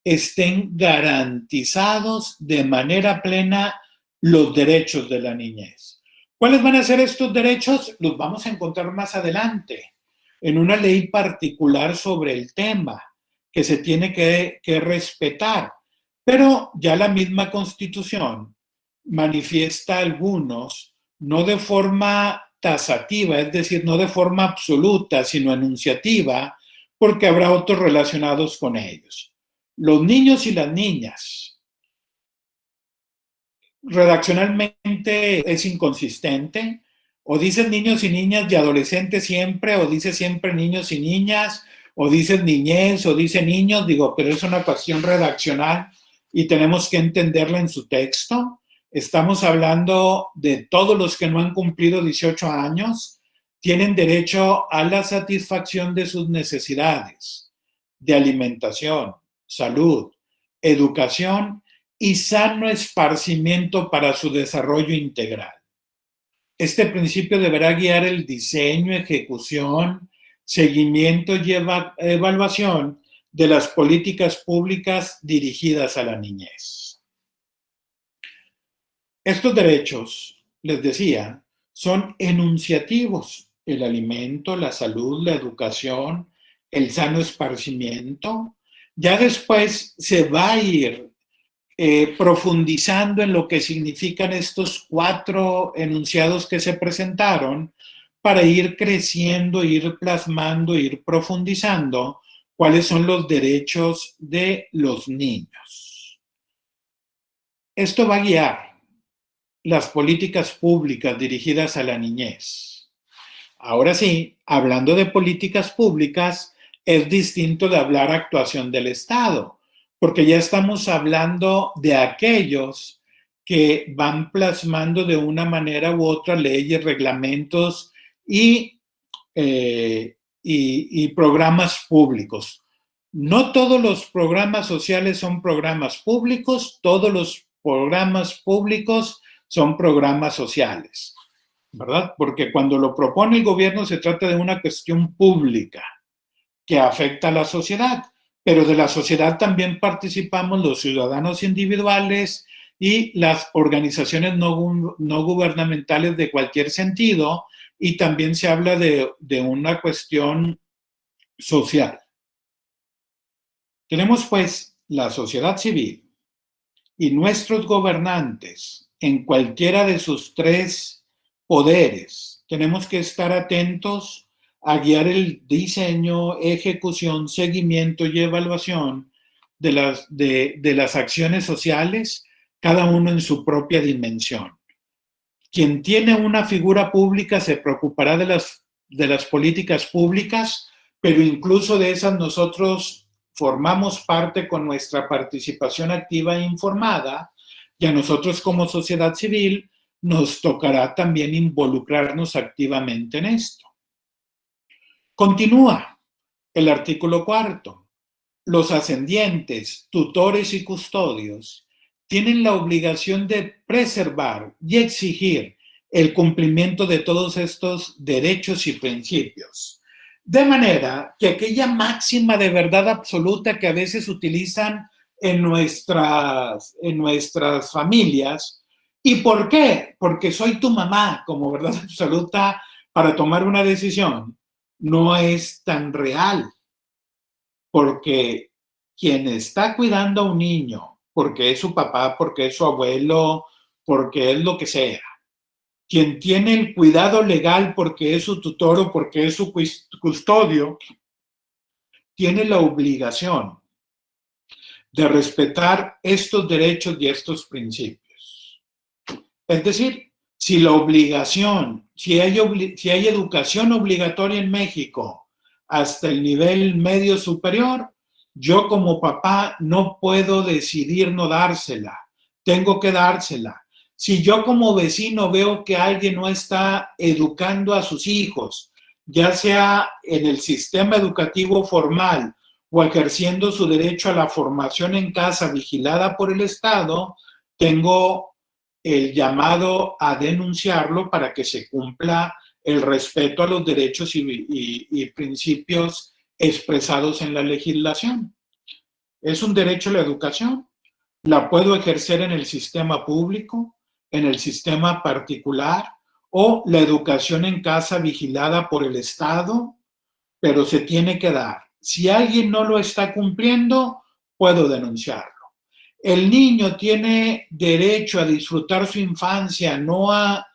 estén garantizados de manera plena los derechos de la niñez. ¿Cuáles van a ser estos derechos? Los vamos a encontrar más adelante en una ley particular sobre el tema que se tiene que respetar. Pero ya la misma Constitución manifiesta algunos, no de forma tasativa, es decir, no de forma absoluta, sino enunciativa, porque habrá otros relacionados con ellos. Los niños y las niñas. Redaccionalmente es inconsistente. O dices niños y niñas y adolescentes siempre, o dices siempre niños y niñas, o dices niñez, o dice niños, digo, pero es una cuestión redaccional y tenemos que entenderla en su texto. Estamos hablando de todos los que no han cumplido 18 años, tienen derecho a la satisfacción de sus necesidades de alimentación, salud, educación y sano esparcimiento para su desarrollo integral. Este principio deberá guiar el diseño, ejecución, seguimiento y evaluación de las políticas públicas dirigidas a la niñez. Estos derechos, les decía, son enunciativos: el alimento, la salud, la educación, el sano esparcimiento. Ya después se va a ir profundizando en lo que significan estos 4 enunciados que se presentaron para ir creciendo, ir plasmando, ir profundizando cuáles son los derechos de los niños. Esto va a guiar las políticas públicas dirigidas a la niñez. Ahora sí, hablando de políticas públicas, es distinto de hablar actuación del Estado, porque ya estamos hablando de aquellos que van plasmando de una manera u otra leyes, reglamentos y programas públicos. No todos los programas sociales son programas públicos, todos los programas públicos son programas sociales, ¿verdad? Porque cuando lo propone el gobierno se trata de una cuestión pública que afecta a la sociedad, pero de la sociedad también participamos los ciudadanos individuales y las organizaciones no gubernamentales de cualquier sentido, y también se habla de una cuestión social. Tenemos pues la sociedad civil y nuestros gobernantes en cualquiera de sus 3 poderes. Tenemos que estar atentos a guiar el diseño, ejecución, seguimiento y evaluación de las acciones sociales, cada uno en su propia dimensión. Quien tiene una figura pública se preocupará de las políticas públicas, pero incluso de esas nosotros formamos parte con nuestra participación activa e informada, y a nosotros como sociedad civil nos tocará también involucrarnos activamente en esto. Continúa el artículo 4. Los ascendientes, tutores y custodios tienen la obligación de preservar y exigir el cumplimiento de todos estos derechos y principios. De manera que aquella máxima de verdad absoluta que a veces utilizan en nuestras familias. ¿Y por qué? Porque soy tu mamá, como verdad absoluta para tomar una decisión. No es tan real, porque quien está cuidando a un niño, porque es su papá, porque es su abuelo, porque es lo que sea, quien tiene el cuidado legal porque es su tutor o porque es su custodio, tiene la obligación de respetar estos derechos y estos principios. Es decir, si la obligación, si hay educación obligatoria en México hasta el nivel medio superior, yo como papá no puedo decidir no dársela, tengo que dársela. Si yo como vecino veo que alguien no está educando a sus hijos, ya sea en el sistema educativo formal o ejerciendo su derecho a la formación en casa vigilada por el Estado, tengo el llamado a denunciarlo para que se cumpla el respeto a los derechos y principios expresados en la legislación. Es un derecho a la educación. La puedo ejercer en el sistema público, en el sistema particular, o la educación en casa vigilada por el Estado, pero se tiene que dar. Si alguien no lo está cumpliendo, puedo denunciarlo. El niño tiene derecho a disfrutar su infancia, no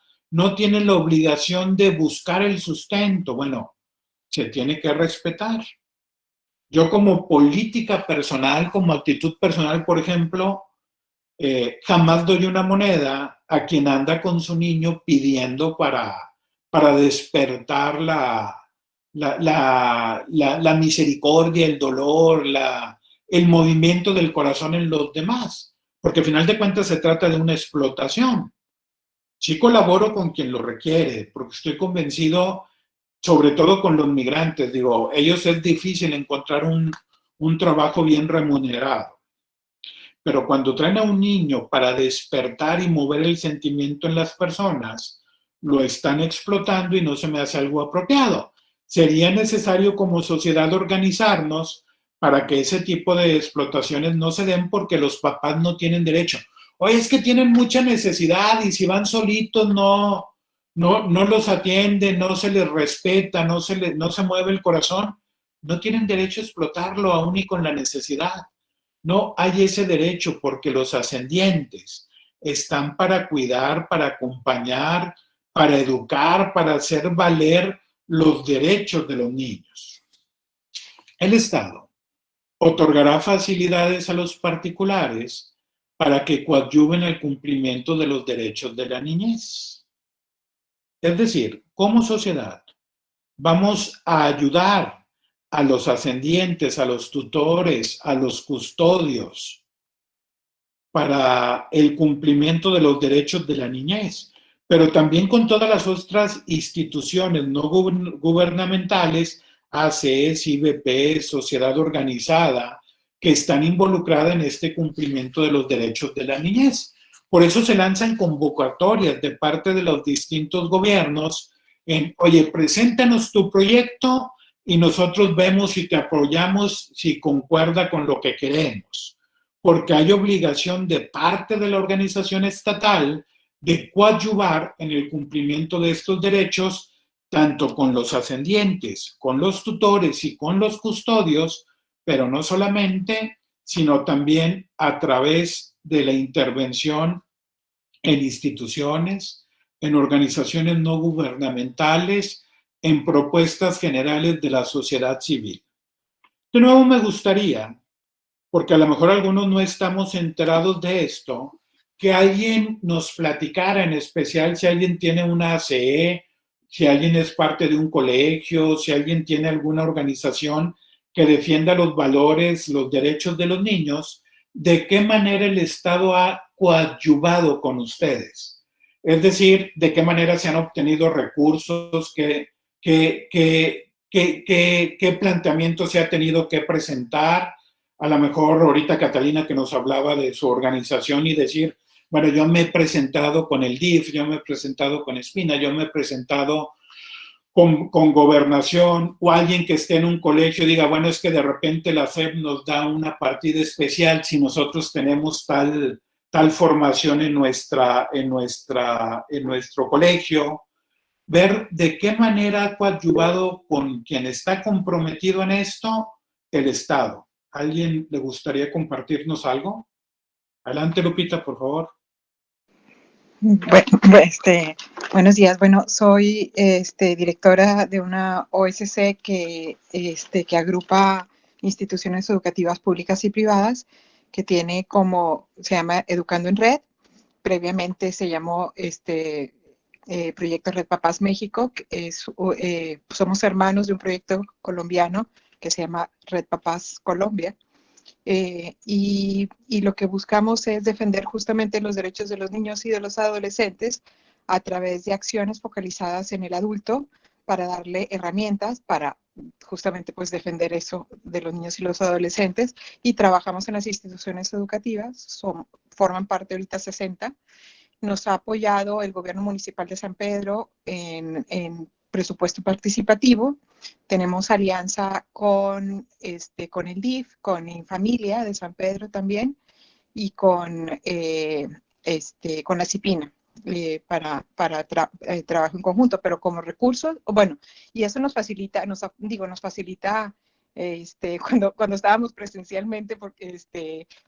tiene la obligación de buscar el sustento. Bueno, se tiene que respetar. Yo como política personal, como actitud personal, por ejemplo, jamás doy una moneda a quien anda con su niño pidiendo para despertar la misericordia, el dolor, el movimiento del corazón en los demás, porque al final de cuentas se trata de una explotación. Sí colaboro con quien lo requiere, porque estoy convencido, sobre todo con los migrantes, digo, ellos es difícil encontrar un trabajo bien remunerado. Pero cuando traen a un niño para despertar y mover el sentimiento en las personas, lo están explotando y no se me hace algo apropiado. Sería necesario como sociedad organizarnos para que ese tipo de explotaciones no se den porque los papás no tienen derecho. Oye, es que tienen mucha necesidad y si van solitos no los atienden, no se les respeta, no se mueve el corazón. No tienen derecho a explotarlo aún y con la necesidad. No hay ese derecho porque los ascendientes están para cuidar, para acompañar, para educar, para hacer valer los derechos de los niños. El Estado otorgará facilidades a los particulares para que coadyuven el cumplimiento de los derechos de la niñez. Es decir, como sociedad, vamos a ayudar a los ascendientes, a los tutores, a los custodios, para el cumplimiento de los derechos de la niñez, pero también con todas las otras instituciones no gubernamentales, ACES, IVP, sociedad organizada, que están involucradas en este cumplimiento de los derechos de la niñez. Por eso se lanzan convocatorias de parte de los distintos gobiernos en, oye, preséntanos tu proyecto y nosotros vemos si te apoyamos, si concuerda con lo que queremos. Porque hay obligación de parte de la organización estatal de coadyuvar en el cumplimiento de estos derechos, tanto con los ascendientes, con los tutores y con los custodios, pero no solamente, sino también a través de la intervención en instituciones, en organizaciones no gubernamentales, en propuestas generales de la sociedad civil. De nuevo me gustaría, porque a lo mejor algunos no estamos enterados de esto, que alguien nos platicara, en especial si alguien tiene una ACE, si alguien es parte de un colegio, si alguien tiene alguna organización que defienda los valores, los derechos de los niños, de qué manera el Estado ha coadyuvado con ustedes. Es decir, de qué manera se han obtenido recursos, qué planteamiento se ha tenido que presentar. A lo mejor ahorita Catalina que nos hablaba de su organización y decir, bueno, yo me he presentado con el DIF, yo me he presentado con Espina, yo me he presentado con Gobernación, o alguien que esté en un colegio diga, bueno, es que de repente la SEP nos da una partida especial si nosotros tenemos tal formación en nuestro colegio. Ver de qué manera ha coadyuvado con quien está comprometido en esto el Estado. ¿Alguien le gustaría compartirnos algo? Adelante, Lupita, por favor. Bueno, buenos días. Bueno, soy directora de una OSC que agrupa instituciones educativas públicas y privadas, que tiene se llama Educando en Red. Previamente se llamó Proyecto Red Papás México, que somos hermanos de un proyecto colombiano que se llama Red Papás Colombia. y lo que buscamos es defender justamente los derechos de los niños y de los adolescentes a través de acciones focalizadas en el adulto para darle herramientas para justamente pues defender eso de los niños y los adolescentes, y trabajamos en las instituciones educativas, forman parte ahorita 60. Nos ha apoyado el gobierno municipal de San Pedro en presupuesto participativo. Tenemos alianza con el DIF, con Infamilia de San Pedro también, y con la CIPINA para trabajo en conjunto, pero como recursos, bueno, y eso nos facilita, nos facilita cuando estábamos presencialmente, porque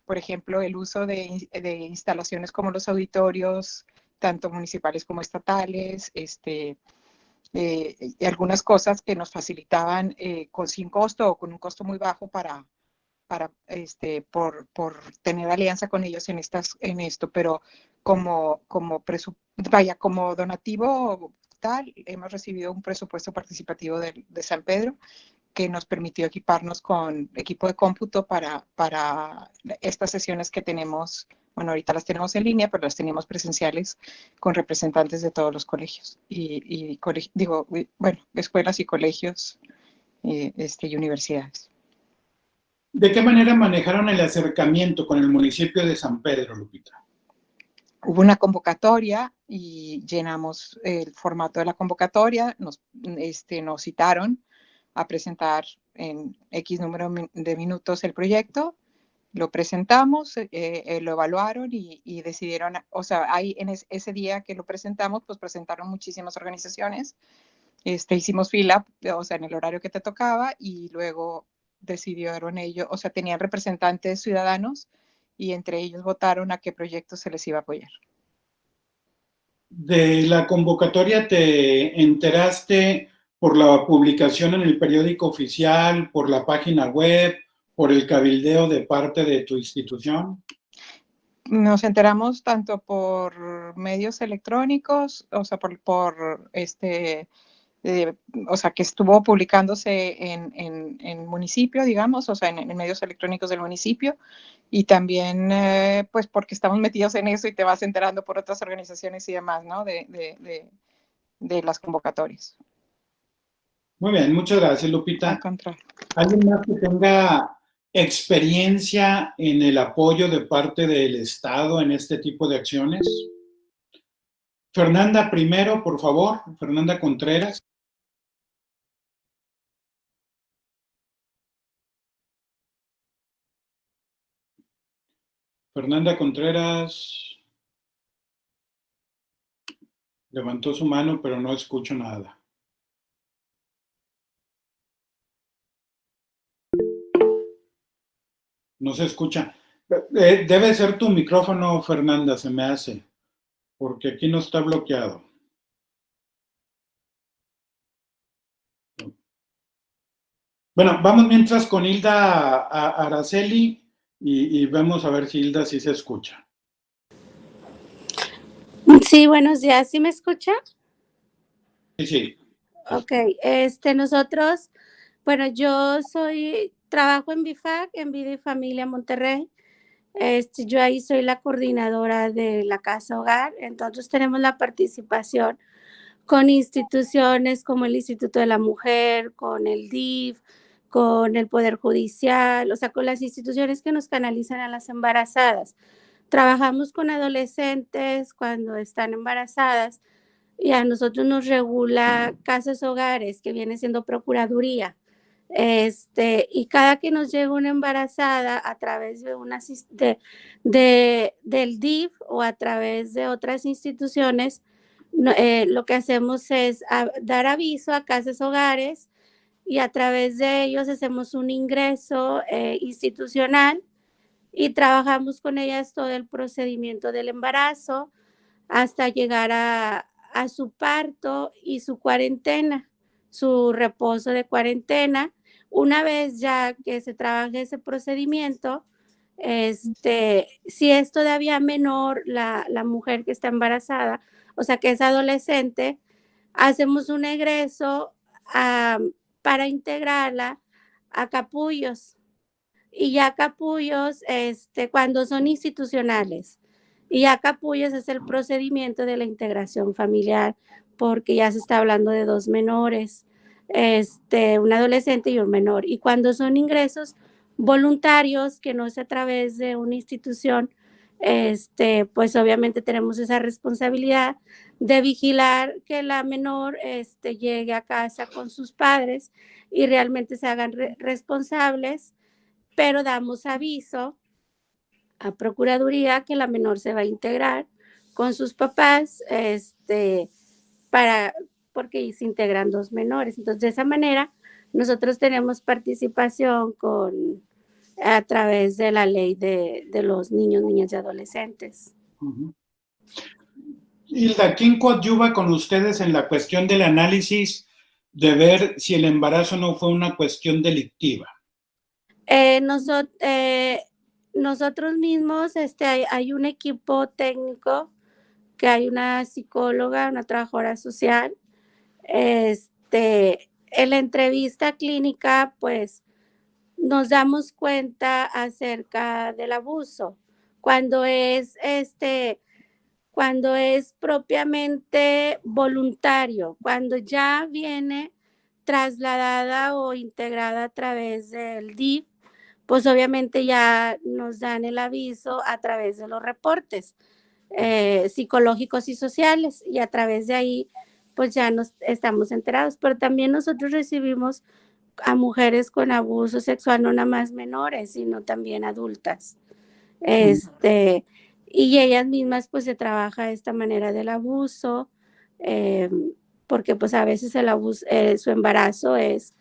por ejemplo, el uso de instalaciones como los auditorios, tanto municipales como estatales, y algunas cosas que nos facilitaban sin costo o con un costo muy bajo por tener alianza con ellos en esto, pero como donativo tal, hemos recibido un presupuesto participativo de San Pedro que nos permitió equiparnos con equipo de cómputo para estas sesiones que tenemos. Bueno, ahorita las tenemos en línea, pero las teníamos presenciales con representantes de todos los colegios escuelas y colegios y universidades. ¿De qué manera manejaron el acercamiento con el municipio de San Pedro, Lupita? Hubo una convocatoria y llenamos el formato de la convocatoria, nos citaron a presentar en X número de minutos el proyecto, lo presentamos, lo evaluaron y decidieron, o sea, ahí ese día que lo presentamos, pues presentaron muchísimas organizaciones, hicimos fila, o sea, en el horario que te tocaba, y luego decidieron ellos, o sea, tenían representantes ciudadanos y entre ellos votaron a qué proyecto se les iba a apoyar. ¿De la convocatoria te enteraste por la publicación en el periódico oficial, por la página web, por el cabildeo de parte de tu institución? Nos enteramos tanto por medios electrónicos, o sea, o sea, que estuvo publicándose en municipio, digamos, o sea, en medios electrónicos del municipio, y también, pues, porque estamos metidos en eso y te vas enterando por otras organizaciones y demás, ¿no? De las convocatorias. Muy bien, muchas gracias, Lupita. Al contrario. ¿Alguien más que tenga experiencia en el apoyo de parte del Estado en este tipo de acciones? Fernanda primero, por favor. Fernanda Contreras. Fernanda Contreras levantó su mano, pero no escucho nada. No se escucha. Debe ser tu micrófono, Fernanda, se me hace, porque aquí no está bloqueado. Bueno, vamos mientras con Hilda Araceli y vemos a ver si Hilda sí se escucha. Sí, buenos días. ¿Sí me escucha? Sí, sí. Ok, nosotros, bueno, yo trabajo en BIFAC, en Vida y Familia Monterrey. Yo ahí soy la coordinadora de la Casa Hogar, entonces tenemos la participación con instituciones como el Instituto de la Mujer, con el DIF, con el Poder Judicial, o sea, con las instituciones que nos canalizan a las embarazadas. Trabajamos con adolescentes cuando están embarazadas y a nosotros nos regula Casas Hogares, que viene siendo Procuraduría. Y cada que nos llega una embarazada a través del DIF o a través de otras instituciones, lo que hacemos es dar aviso a Casas Hogares y a través de ellos hacemos un ingreso institucional y trabajamos con ellas todo el procedimiento del embarazo hasta llegar a su parto y su cuarentena, su reposo de cuarentena. Una vez ya que se trabaje ese procedimiento, si es todavía menor la mujer que está embarazada, o sea que es adolescente, hacemos un egreso para integrarla a capullos Y ya capullos, cuando son institucionales. Y ya capullos es el procedimiento de la integración familiar, porque ya se está hablando de 2 menores, un adolescente y un menor. Y cuando son ingresos voluntarios, que no es a través de una institución, pues obviamente tenemos esa responsabilidad de vigilar que la menor llegue a casa con sus padres y realmente se hagan responsables, pero damos aviso a Procuraduría que la menor se va a integrar con sus papás, porque se integran 2 menores. Entonces, de esa manera, nosotros tenemos participación a través de la ley de los niños, niñas y adolescentes. Hilda, ¿quién coadyuva con ustedes en la cuestión del análisis de ver si el embarazo no fue una cuestión delictiva? Nosotros mismos, hay un equipo técnico, que hay una psicóloga, una trabajadora social. En la entrevista clínica, pues, nos damos cuenta acerca del abuso. Cuando es propiamente voluntario, cuando ya viene trasladada o integrada a través del DIF, pues obviamente ya nos dan el aviso a través de los reportes psicológicos y sociales, y a través de ahí pues ya nos estamos enterados. Pero también nosotros recibimos a mujeres con abuso sexual, no nada más menores, sino también adultas. Y ellas mismas pues se trabaja esta manera del abuso, porque pues a veces el abuso, su embarazo es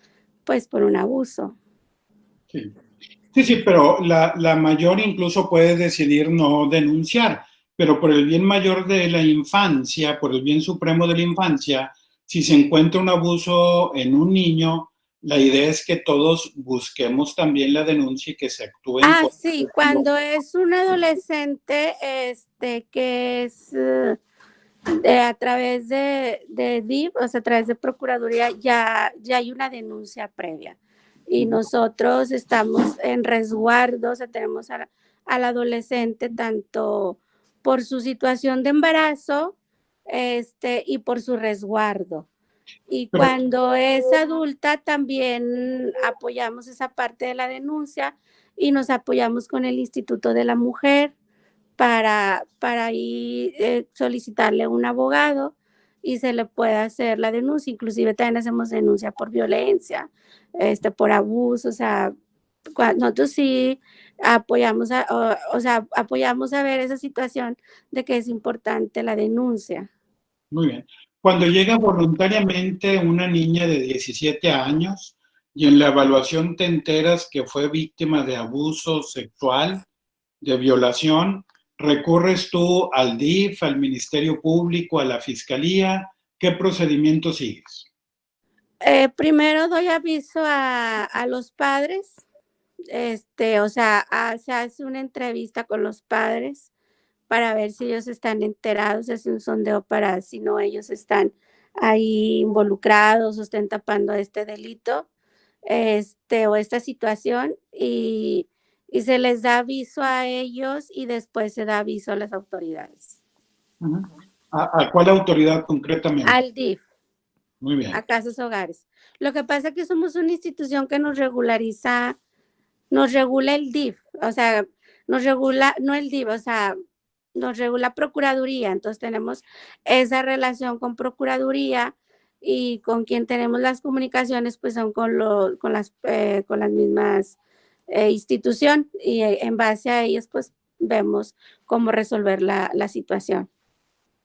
pues por un abuso. Sí, pero la mayor incluso puede decidir no denunciar, pero por el bien mayor de la infancia, por el bien supremo de la infancia, si se encuentra un abuso en un niño, la idea es que todos busquemos también la denuncia y que se actúe. Sí, cuando es un adolescente que es a través de DIF, o sea, a través de Procuraduría, ya hay una denuncia previa. Y nosotros estamos en resguardo, o sea, tenemos al adolescente tanto por su situación de embarazo y por su resguardo. Y cuando es adulta también apoyamos esa parte de la denuncia y nos apoyamos con el Instituto de la Mujer para ir solicitarle un abogado y se le puede hacer la denuncia. Inclusive también hacemos denuncia por violencia, por abuso. O sea, nosotros sí apoyamos apoyamos a ver esa situación de que es importante la denuncia. Muy bien. Cuando llega voluntariamente una niña de 17 años y en la evaluación te enteras que fue víctima de abuso sexual, de violación, ¿recurres tú al DIF, al Ministerio Público, a la Fiscalía? ¿Qué procedimiento sigues? Primero doy aviso a los padres, se hace una entrevista con los padres para ver si ellos están enterados, se hace un sondeo para si no ellos están ahí involucrados o estén tapando este delito, o esta situación, y se les da aviso a ellos y después se da aviso a las autoridades. ¿A cuál autoridad concretamente? Al DIF. Muy bien. A casas hogares. Lo que pasa es que somos una institución que nos regula el DIF, o sea, nos regula, no el DIF, o sea, nos regula Procuraduría. Entonces tenemos esa relación con Procuraduría y con quien tenemos las comunicaciones pues son con las mismas instituciones, y en base a ellas pues vemos cómo resolver la situación.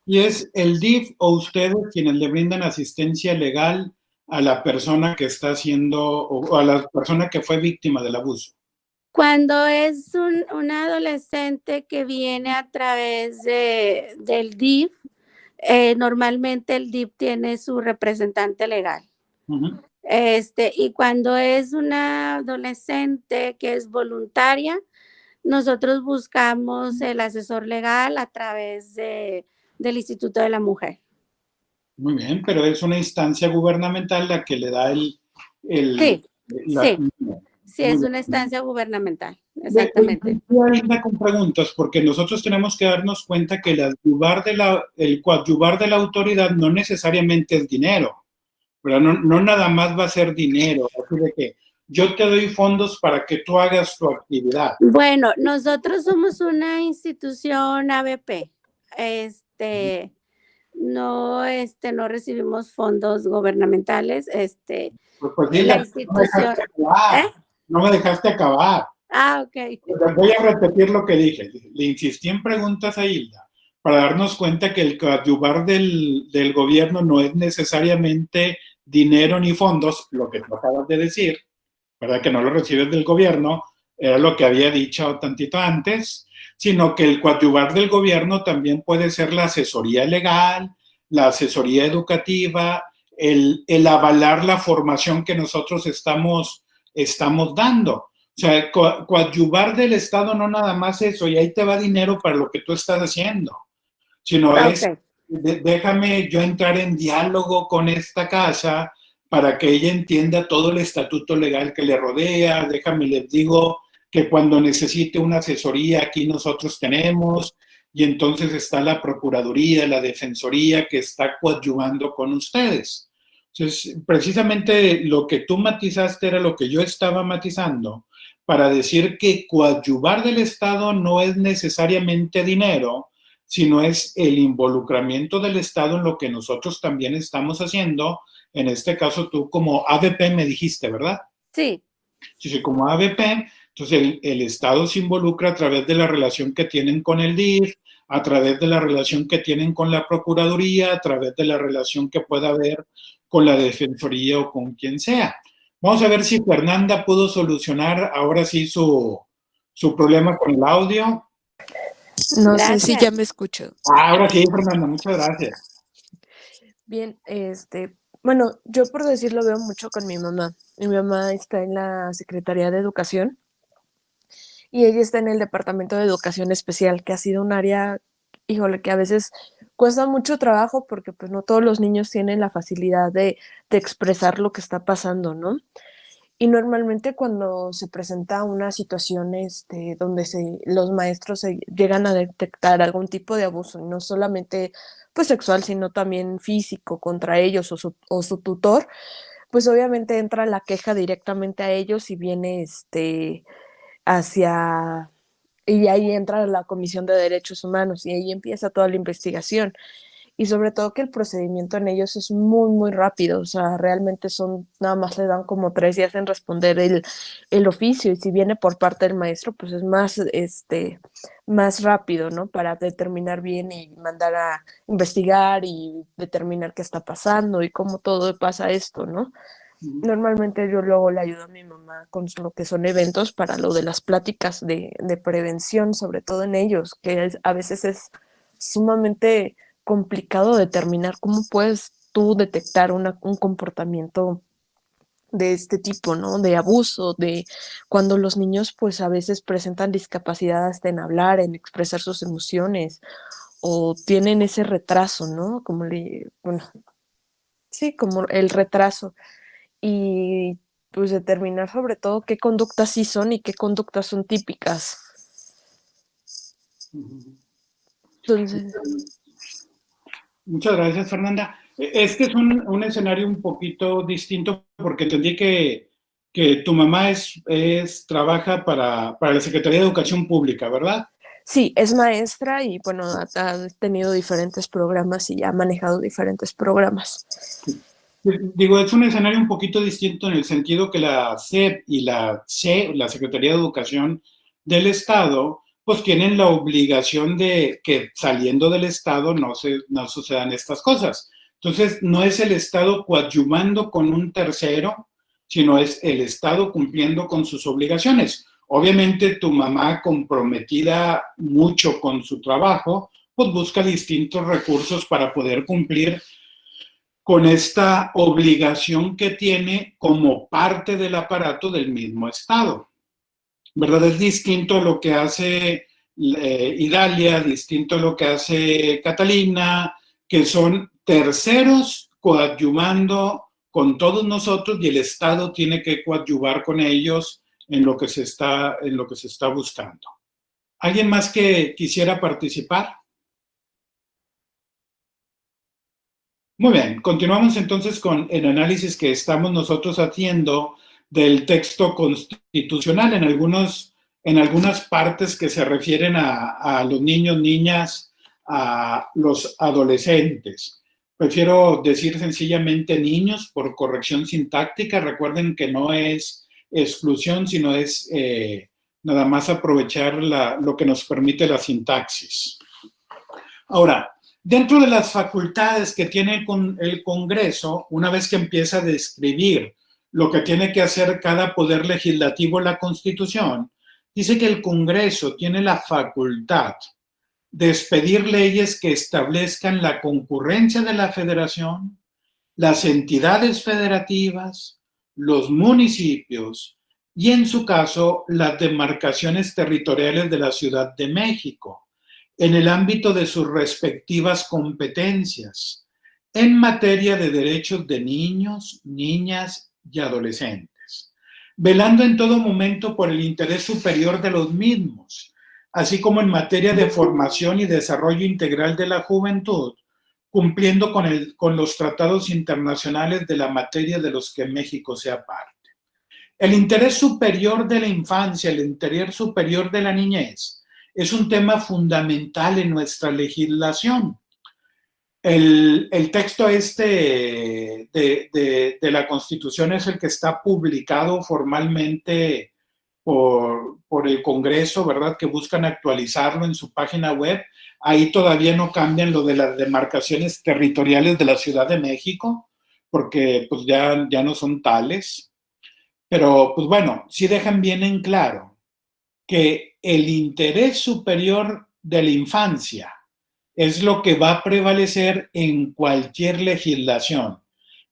¿Y es el DIF o ustedes quienes le brindan asistencia legal a la persona que está haciendo o a la persona que fue víctima del abuso? Cuando es un adolescente que viene a través del DIF, normalmente el DIF tiene su representante legal. Y cuando es una adolescente que es voluntaria, nosotros buscamos el asesor legal a través del Instituto de la Mujer. Muy bien, pero es una instancia gubernamental la que le da Sí. Sí, Muy es bien. una instancia gubernamental, exactamente. Ahorita con preguntas, porque nosotros tenemos que darnos cuenta que el coadyuvar de la autoridad no necesariamente es dinero, ¿verdad? No nada más va a ser dinero, así de que yo te doy fondos para que tú hagas tu actividad. Bueno, nosotros somos una institución ABP. No recibimos fondos gubernamentales. Pues La dile, institución, ¿eh? no me dejaste acabar. Ok. Voy a repetir lo que dije. Le insistí en preguntas a Hilda para darnos cuenta que el coadyuvar del gobierno no es necesariamente dinero ni fondos, lo que tú acabas de decir, ¿verdad? Que no lo recibes del gobierno, era lo que había dicho tantito antes, sino que el coadyuvar del gobierno también puede ser la asesoría legal, la asesoría educativa, el avalar la formación que nosotros estamos dando. O sea, coadyuvar del Estado no nada más eso, y ahí te va dinero para lo que tú estás haciendo, sino es, Ok. déjame yo entrar en diálogo con esta casa para que ella entienda todo el estatuto legal que le rodea, déjame les digo que cuando necesite una asesoría aquí nosotros tenemos, y entonces está la Procuraduría, la Defensoría que está coadyuvando con ustedes. Entonces, precisamente lo que tú matizaste era lo que yo estaba matizando, para decir que coadyuvar del Estado no es necesariamente dinero, sino es el involucramiento del Estado en lo que nosotros también estamos haciendo. En este caso, tú como ABP me dijiste, ¿verdad? Sí. Sí, como ABP, entonces el Estado se involucra a través de la relación que tienen con el DIF, a través de la relación que tienen con la Procuraduría, a través de la relación que pueda haber con la Defensoría o con quien sea. Vamos a ver si Fernanda pudo solucionar ahora sí su problema con el audio. No Gracias. sé si ya me escucho. Ahora sí, Fernanda, muchas gracias. Bien, bueno, yo por decirlo veo mucho con mi mamá. Mi mamá está en la Secretaría de Educación y ella está en el Departamento de Educación Especial, que ha sido un área, híjole, que a veces cuesta mucho trabajo porque pues no todos los niños tienen la facilidad de expresar lo que está pasando, ¿no? Y normalmente cuando se presenta una situación donde los maestros llegan a detectar algún tipo de abuso, no solamente pues sexual, sino también físico contra ellos o su tutor, pues obviamente entra la queja directamente a ellos y viene hacia, y ahí entra la Comisión de Derechos Humanos y ahí empieza toda la investigación. Y sobre todo que el procedimiento en ellos es muy, muy rápido, o sea, realmente nada más le dan como 3 días en responder el oficio, y si viene por parte del maestro, pues es más rápido, ¿no? Para determinar bien y mandar a investigar y determinar qué está pasando y cómo todo pasa esto, ¿no? Normalmente yo luego le ayudo a mi mamá con lo que son eventos para lo de las pláticas de prevención, sobre todo en ellos, que a veces es sumamente complicado determinar cómo puedes tú detectar un comportamiento de este tipo, ¿no? De abuso, de cuando los niños pues a veces presentan discapacidad hasta en hablar, en expresar sus emociones o tienen ese retraso, ¿no? Bueno, sí, como el retraso y pues determinar sobre todo qué conductas sí son y qué conductas son típicas. Entonces, Muchas gracias, Fernanda. Este es un escenario un poquito distinto porque entendí que tu mamá trabaja para la Secretaría de Educación Pública, ¿verdad? sí, es maestra y bueno, ha tenido diferentes programas y ha manejado diferentes programas. Digo, es un escenario un poquito distinto en el sentido que la SEP y la Secretaría de Educación del Estado, pues tienen la obligación de que saliendo del Estado no sucedan estas cosas. Entonces, no es el Estado coadyuvando con un tercero, sino es el Estado cumpliendo con sus obligaciones. Obviamente, tu mamá, comprometida mucho con su trabajo, pues busca distintos recursos para poder cumplir con esta obligación que tiene como parte del aparato del mismo Estado. ¿Verdad? Es distinto a lo que hace Idalia, distinto a lo que hace Catalina, que son terceros coadyuvando con todos nosotros y el Estado tiene que coadyuvar con ellos en lo que se está buscando. ¿Alguien más que quisiera participar? Muy bien, continuamos entonces con el análisis que estamos nosotros haciendo del texto constitucional en algunas partes que se refieren a los niños, niñas, a los adolescentes. Prefiero decir sencillamente niños por corrección sintáctica. Recuerden que no es exclusión, sino es nada más aprovechar lo que nos permite la sintaxis. Ahora, dentro de las facultades que tiene el Congreso, una vez que empieza a describir lo que tiene que hacer cada poder legislativo en la Constitución, dice que el Congreso tiene la facultad de expedir leyes que establezcan la concurrencia de la Federación, las entidades federativas, los municipios y, en su caso, las demarcaciones territoriales de la Ciudad de México, en el ámbito de sus respectivas competencias, en materia de derechos de niños, niñas y adolescentes, velando en todo momento por el interés superior de los mismos, así como en materia de formación y desarrollo integral de la juventud, cumpliendo con los tratados internacionales de la materia de los que México sea parte. El interés superior de la infancia, el interés superior de la niñez, es un tema fundamental en nuestra legislación. El texto de la Constitución es el que está publicado formalmente por el Congreso, ¿verdad? Que buscan actualizarlo en su página web. Ahí todavía no cambian lo de las demarcaciones territoriales de la Ciudad de México, porque pues ya no son tales. Pero pues bueno, sí dejan bien en claro que el interés superior de la infancia es lo que va a prevalecer en cualquier legislación,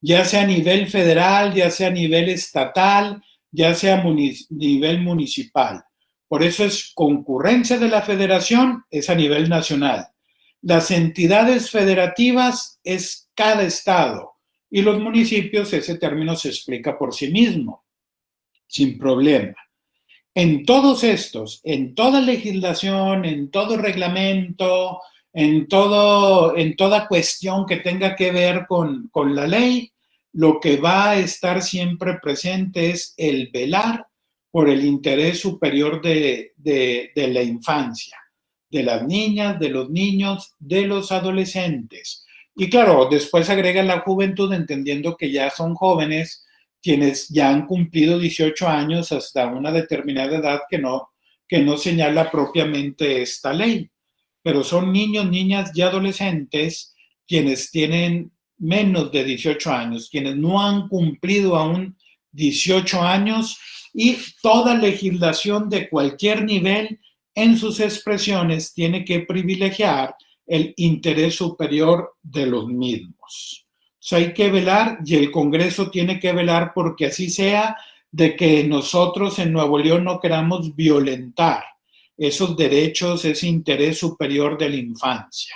ya sea a nivel federal, ya sea a nivel estatal, ya sea a nivel municipal. Por eso es concurrencia de la federación, es a nivel nacional. Las entidades federativas es cada estado y los municipios, ese término se explica por sí mismo, sin problema. En todos estos, en toda legislación, en todo reglamento, en toda cuestión que tenga que ver con la ley, lo que va a estar siempre presente es el velar por el interés superior de la infancia, de las niñas, de los niños, de los adolescentes. Y claro, después agrega la juventud, entendiendo que ya son jóvenes quienes ya han cumplido 18 años hasta una determinada edad que no señala propiamente esta ley. Pero son niños, niñas y adolescentes quienes tienen menos de 18 años, quienes no han cumplido aún 18 años, y toda legislación de cualquier nivel en sus expresiones tiene que privilegiar el interés superior de los mismos. O sea, hay que velar, y el Congreso tiene que velar porque así sea, de que nosotros en Nuevo León no queramos violentar esos derechos, ese interés superior de la infancia.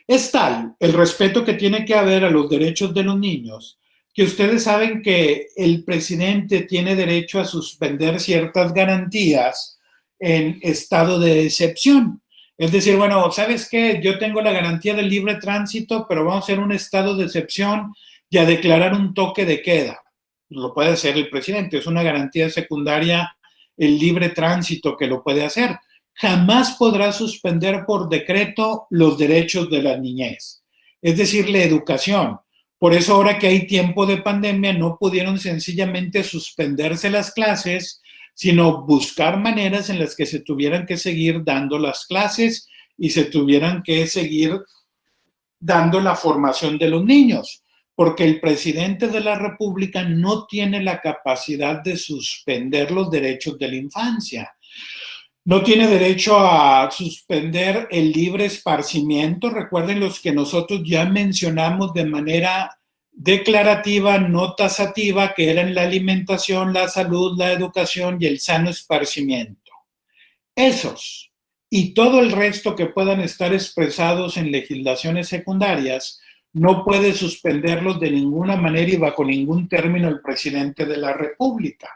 Es tal el respeto que tiene que haber a los derechos de los niños, que ustedes saben que el presidente tiene derecho a suspender ciertas garantías en estado de excepción. Es decir, bueno, ¿sabes qué? Yo tengo la garantía del libre tránsito, pero vamos a hacer un estado de excepción y a declarar un toque de queda. Lo puede hacer el presidente, es una garantía secundaria el libre tránsito que lo puede hacer. Jamás podrá suspender por decreto los derechos de la niñez, es decir, la educación. Por eso ahora que hay tiempo de pandemia no pudieron sencillamente suspenderse las clases, sino buscar maneras en las que se tuvieran que seguir dando las clases y se tuvieran que seguir dando la formación de los niños, porque el presidente de la República no tiene la capacidad de suspender los derechos de la infancia. No tiene derecho a suspender el libre esparcimiento. Recuerden los que nosotros ya mencionamos de manera declarativa, no tasativa, que eran la alimentación, la salud, la educación y el sano esparcimiento. Esos y todo el resto que puedan estar expresados en legislaciones secundarias no puede suspenderlos de ninguna manera y bajo ningún término el presidente de la República.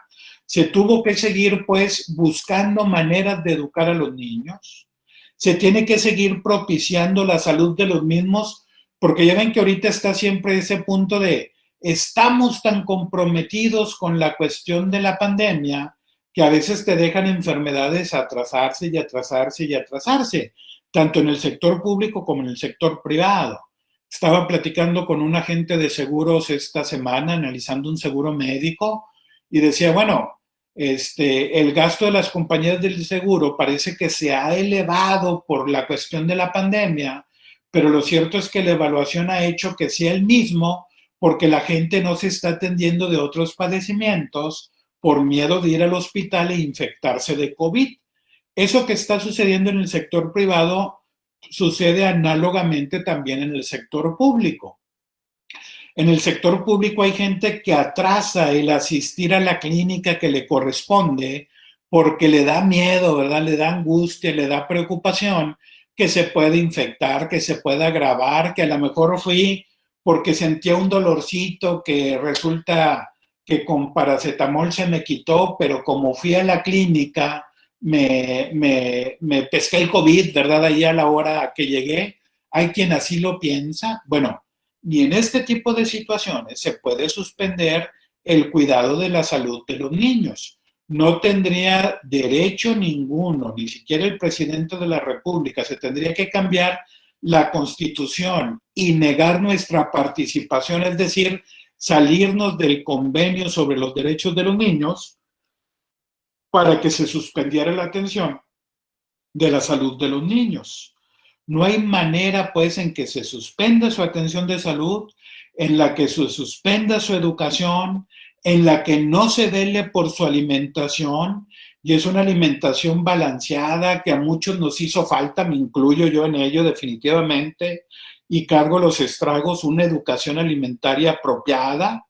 Se tuvo que seguir, pues, buscando maneras de educar a los niños. Se tiene que seguir propiciando la salud de los mismos, porque ya ven que ahorita está siempre ese punto de estamos tan comprometidos con la cuestión de la pandemia que a veces te dejan enfermedades atrasarse y atrasarse y atrasarse, tanto en el sector público como en el sector privado. Estaba platicando con un agente de seguros esta semana, analizando un seguro médico, y decía, bueno, el gasto de las compañías del seguro parece que se ha elevado por la cuestión de la pandemia, pero lo cierto es que la evaluación ha hecho que sea el mismo porque la gente no se está atendiendo de otros padecimientos por miedo de ir al hospital e infectarse de COVID. Eso que está sucediendo en el sector privado sucede análogamente también en el sector público. En el sector público hay gente que atrasa el asistir a la clínica que le corresponde porque le da miedo, ¿verdad? Le da angustia, le da preocupación que se puede infectar, que se pueda agravar, que a lo mejor fui porque sentía un dolorcito que resulta que con paracetamol se me quitó, pero como fui a la clínica me pesqué el COVID, ¿verdad? Ahí a la hora que llegué. Hay quien así lo piensa. Bueno, y en este tipo de situaciones se puede suspender el cuidado de la salud de los niños. No tendría derecho ninguno, ni siquiera el presidente de la República. Se tendría que cambiar la Constitución y negar nuestra participación, es decir, salirnos del convenio sobre los derechos de los niños para que se suspendiera la atención de la salud de los niños. No hay manera, pues, en que se suspenda su atención de salud, en la que se suspenda su educación, en la que no se vele por su alimentación, y es una alimentación balanceada que a muchos nos hizo falta, me incluyo yo en ello definitivamente, y cargo los estragos, una educación alimentaria apropiada.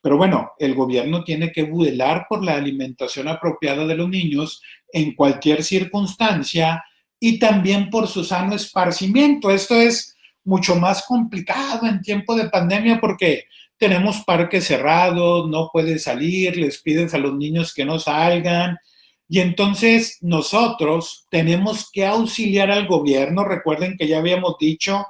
Pero bueno, el gobierno tiene que velar por la alimentación apropiada de los niños en cualquier circunstancia y también por su sano esparcimiento. Esto es mucho más complicado en tiempo de pandemia porque tenemos parques cerrados, no pueden salir, les pides a los niños que no salgan. Y entonces nosotros tenemos que auxiliar al gobierno. Recuerden que ya habíamos dicho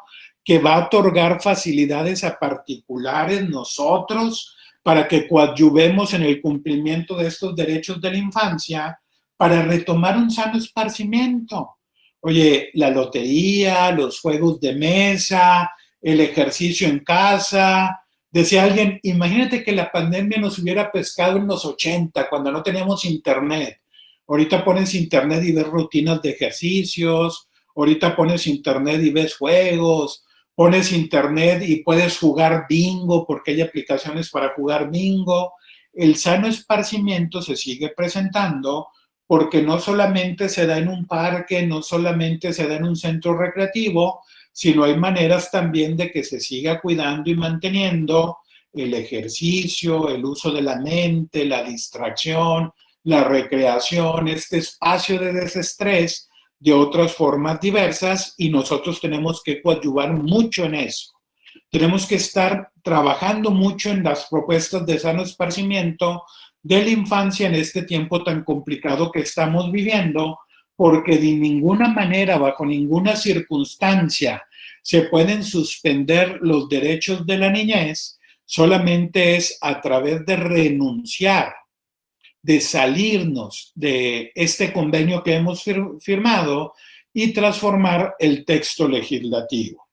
que va a otorgar facilidades a particulares nosotros para que coadyuvemos en el cumplimiento de estos derechos de la infancia para retomar un sano esparcimiento. Oye, la lotería, los juegos de mesa, el ejercicio en casa. Decía alguien, imagínate que la pandemia nos hubiera pescado en los 80, cuando no teníamos internet. Ahorita pones internet y ves rutinas de ejercicios, ahorita pones internet y ves juegos, pones internet y puedes jugar bingo porque hay aplicaciones para jugar bingo. El sano esparcimiento se sigue presentando porque no solamente se da en un parque, no solamente se da en un centro recreativo, sino hay maneras también de que se siga cuidando y manteniendo el ejercicio, el uso de la mente, la distracción, la recreación, este espacio de desestrés de otras formas diversas, y nosotros tenemos que coadyuvar mucho en eso. Tenemos que estar trabajando mucho en las propuestas de sano esparcimiento de la infancia en este tiempo tan complicado que estamos viviendo, porque de ninguna manera, bajo ninguna circunstancia, se pueden suspender los derechos de la niñez. Solamente es a través de renunciar, de salirnos de este convenio que hemos firmado y transformar el texto legislativo.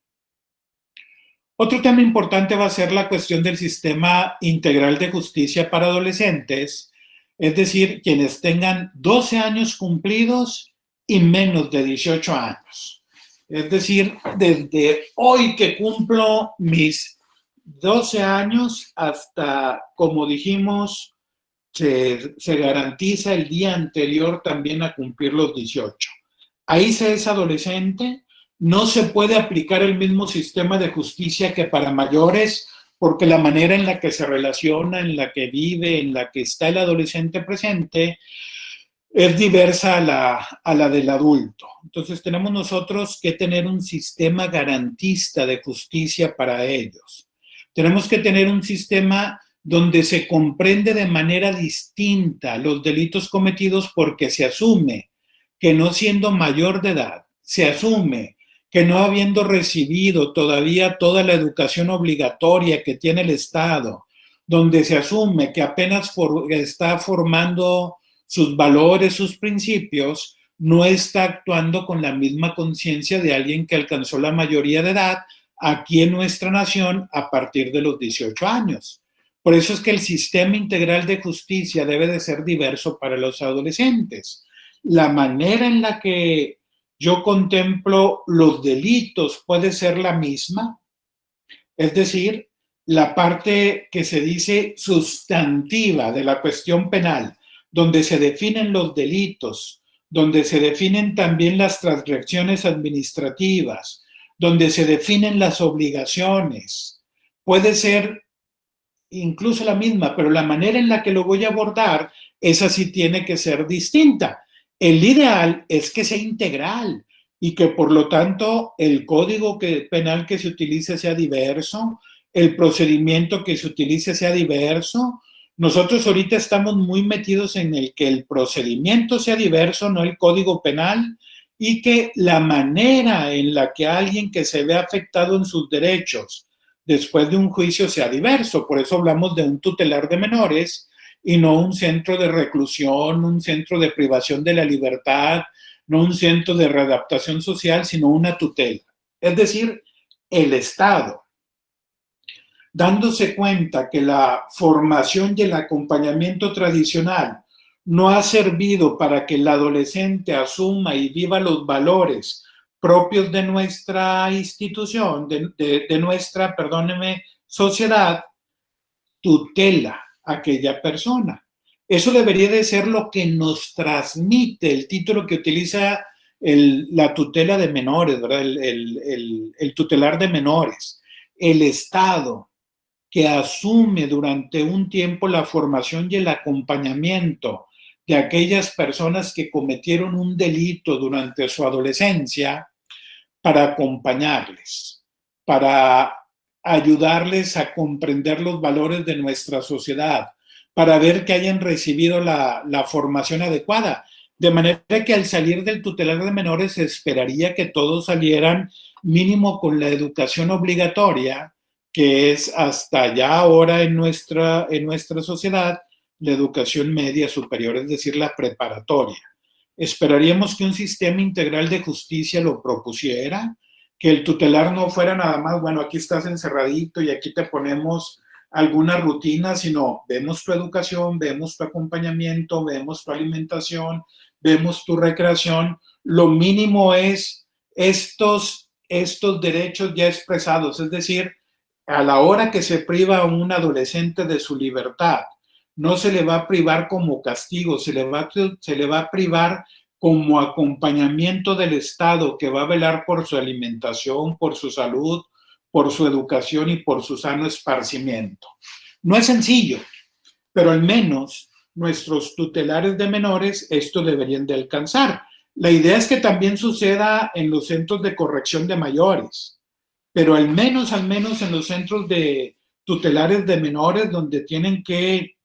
Otro tema importante va a ser la cuestión del sistema integral de justicia para adolescentes, es decir, quienes tengan 12 años cumplidos y menos de 18 años. Es decir, desde hoy que cumplo mis 12 años hasta, como dijimos, se garantiza el día anterior también a cumplir los 18. Ahí se es adolescente, no se puede aplicar el mismo sistema de justicia que para mayores, porque la manera en la que se relaciona, en la que vive, en la que está el adolescente presente, es diversa a la del adulto. Entonces tenemos nosotros que tener un sistema garantista de justicia para ellos. Tenemos que tener un sistema donde se comprende de manera distinta los delitos cometidos porque se asume que no siendo mayor de edad, se asume que no habiendo recibido todavía toda la educación obligatoria que tiene el Estado, donde se asume que apenas está formando sus valores, sus principios, no está actuando con la misma conciencia de alguien que alcanzó la mayoría de edad aquí en nuestra nación a partir de los 18 años. Por eso es que el sistema integral de justicia debe de ser diverso para los adolescentes. La manera en la que yo contemplo los delitos puede ser la misma, es decir, la parte que se dice sustantiva de la cuestión penal, donde se definen los delitos, donde se definen también las transgresiones administrativas, donde se definen las obligaciones. Puede ser incluso la misma, pero la manera en la que lo voy a abordar, esa sí tiene que ser distinta. El ideal es que sea integral y que por lo tanto el código penal que se utilice sea diverso, el procedimiento que se utilice sea diverso. Nosotros ahorita estamos muy metidos en el que el procedimiento sea diverso, no el código penal, y que la manera en la que alguien que se ve afectado en sus derechos después de un juicio sea diverso. Por eso hablamos de un tutelar de menores y no un centro de reclusión, un centro de privación de la libertad, no un centro de readaptación social, sino una tutela. Es decir, el Estado, dándose cuenta que la formación y el acompañamiento tradicional no ha servido para que el adolescente asuma y viva los valores propios de nuestra institución, de nuestra, perdóneme, sociedad, tutela a aquella persona. Eso debería de ser lo que nos transmite el título que utiliza la tutela de menores, ¿verdad? El tutelar de menores. El Estado que asume durante un tiempo la formación y el acompañamiento de aquellas personas que cometieron un delito durante su adolescencia para acompañarles, para ayudarles a comprender los valores de nuestra sociedad, para ver que hayan recibido la formación adecuada. De manera que al salir del tutelar de menores se esperaría que todos salieran mínimo con la educación obligatoria, que es hasta ya ahora en nuestra sociedad la educación media superior, es decir, la preparatoria. Esperaríamos que un sistema integral de justicia lo propusiera, que el tutelar no fuera nada más, bueno, aquí estás encerradito y aquí te ponemos alguna rutina, sino vemos tu educación, vemos tu acompañamiento, vemos tu alimentación, vemos tu recreación. Lo mínimo es estos derechos ya expresados, es decir, a la hora que se priva a un adolescente de su libertad, no se le va a privar como castigo, se le va a privar como acompañamiento del Estado que va a velar por su alimentación, por su salud, por su educación y por su sano esparcimiento. No es sencillo, pero al menos nuestros tutelares de menores esto deberían de alcanzar. La idea es que también suceda en los centros de corrección de mayores, pero al menos en los centros de tutelares de menores donde tienen que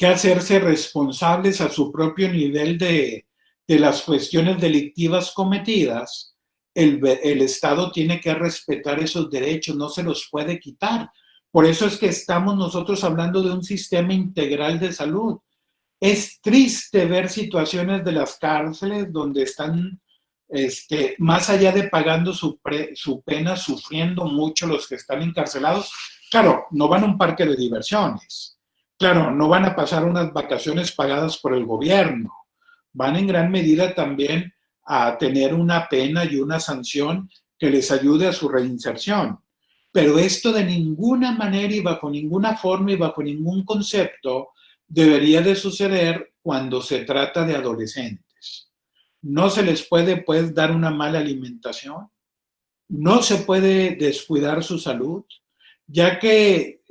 hacerse responsables a su propio nivel de las cuestiones delictivas cometidas, el Estado tiene que respetar esos derechos, no se los puede quitar. Por eso es que estamos nosotros hablando de un sistema integral de salud. Es triste ver situaciones de las cárceles donde están, más allá de pagando su pena, sufriendo mucho los que están encarcelados. Claro, no van a un parque de diversiones. Claro, no van a pasar unas vacaciones pagadas por el gobierno. Van en gran medida también a tener una pena y una sanción que les ayude a su reinserción. Pero esto de ninguna manera y bajo ninguna forma y bajo ningún concepto debería de suceder cuando se trata de adolescentes. No se les puede, pues, dar una mala alimentación. No se puede descuidar su salud, ya que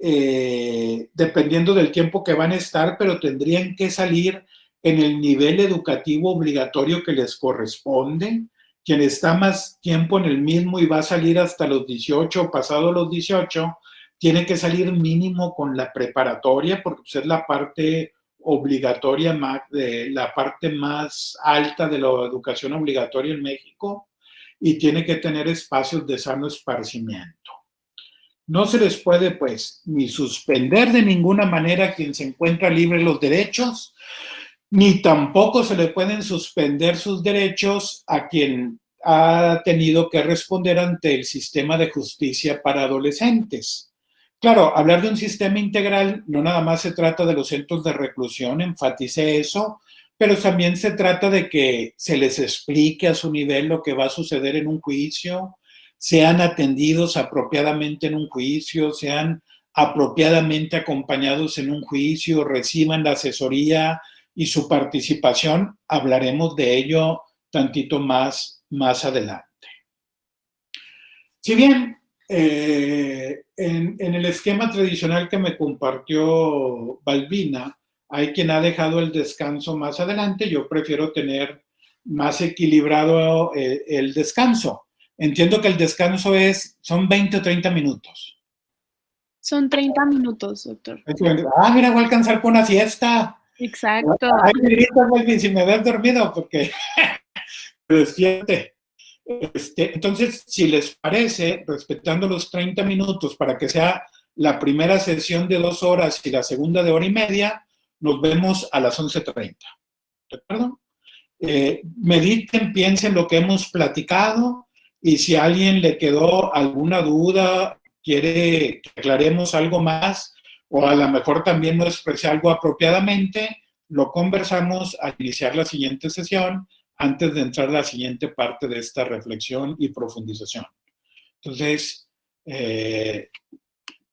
dependiendo del tiempo que van a estar, pero tendrían que salir en el nivel educativo obligatorio que les corresponde. Quien está más tiempo en el mismo y va a salir hasta los 18 o pasado los 18, tiene que salir mínimo con la preparatoria, porque pues, es la parte obligatoria, la parte más alta de la educación obligatoria en México, y tiene que tener espacios de sano esparcimiento. No se les puede, pues, ni suspender de ninguna manera a quien se encuentra libre de los derechos, ni tampoco se le pueden suspender sus derechos a quien ha tenido que responder ante el sistema de justicia para adolescentes. Claro, hablar de un sistema integral no nada más se trata de los centros de reclusión, enfaticé eso, pero también se trata de que se les explique a su nivel lo que va a suceder en un juicio, sean atendidos apropiadamente en un juicio, sean apropiadamente acompañados en un juicio, reciban la asesoría y su participación. Hablaremos de ello tantito más adelante. Si bien en el esquema tradicional que me compartió Balbina, hay quien ha dejado el descanso más adelante, yo prefiero tener más equilibrado el descanso. Entiendo que el descanso son 20 o 30 minutos. Son 30 minutos, doctor. Mira, voy a alcanzar con una siesta. Exacto. Ay, me gritas, Melvin, si me ves dormido, porque me despierte. Entonces, si les parece, respetando los 30 minutos para que sea la primera sesión de 2 horas y la segunda de 1 hora y media, nos vemos a las 11:30. ¿De acuerdo? Mediten, piensen lo que hemos platicado y si a alguien le quedó alguna duda, quiere que aclaremos algo más o a lo mejor también no expresé algo apropiadamente, lo conversamos al iniciar la siguiente sesión antes de entrar a la siguiente parte de esta reflexión y profundización. Entonces,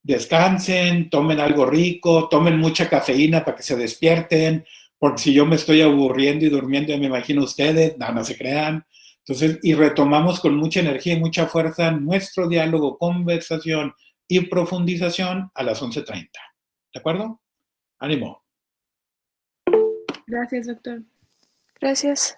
descansen, tomen algo rico, tomen mucha cafeína para que se despierten, porque si yo me estoy aburriendo y durmiendo, me imagino ustedes, no se crean. Entonces, y retomamos con mucha energía y mucha fuerza nuestro diálogo, conversación y profundización a las 11:30. ¿De acuerdo? ¡Ánimo! Gracias, doctor. Gracias.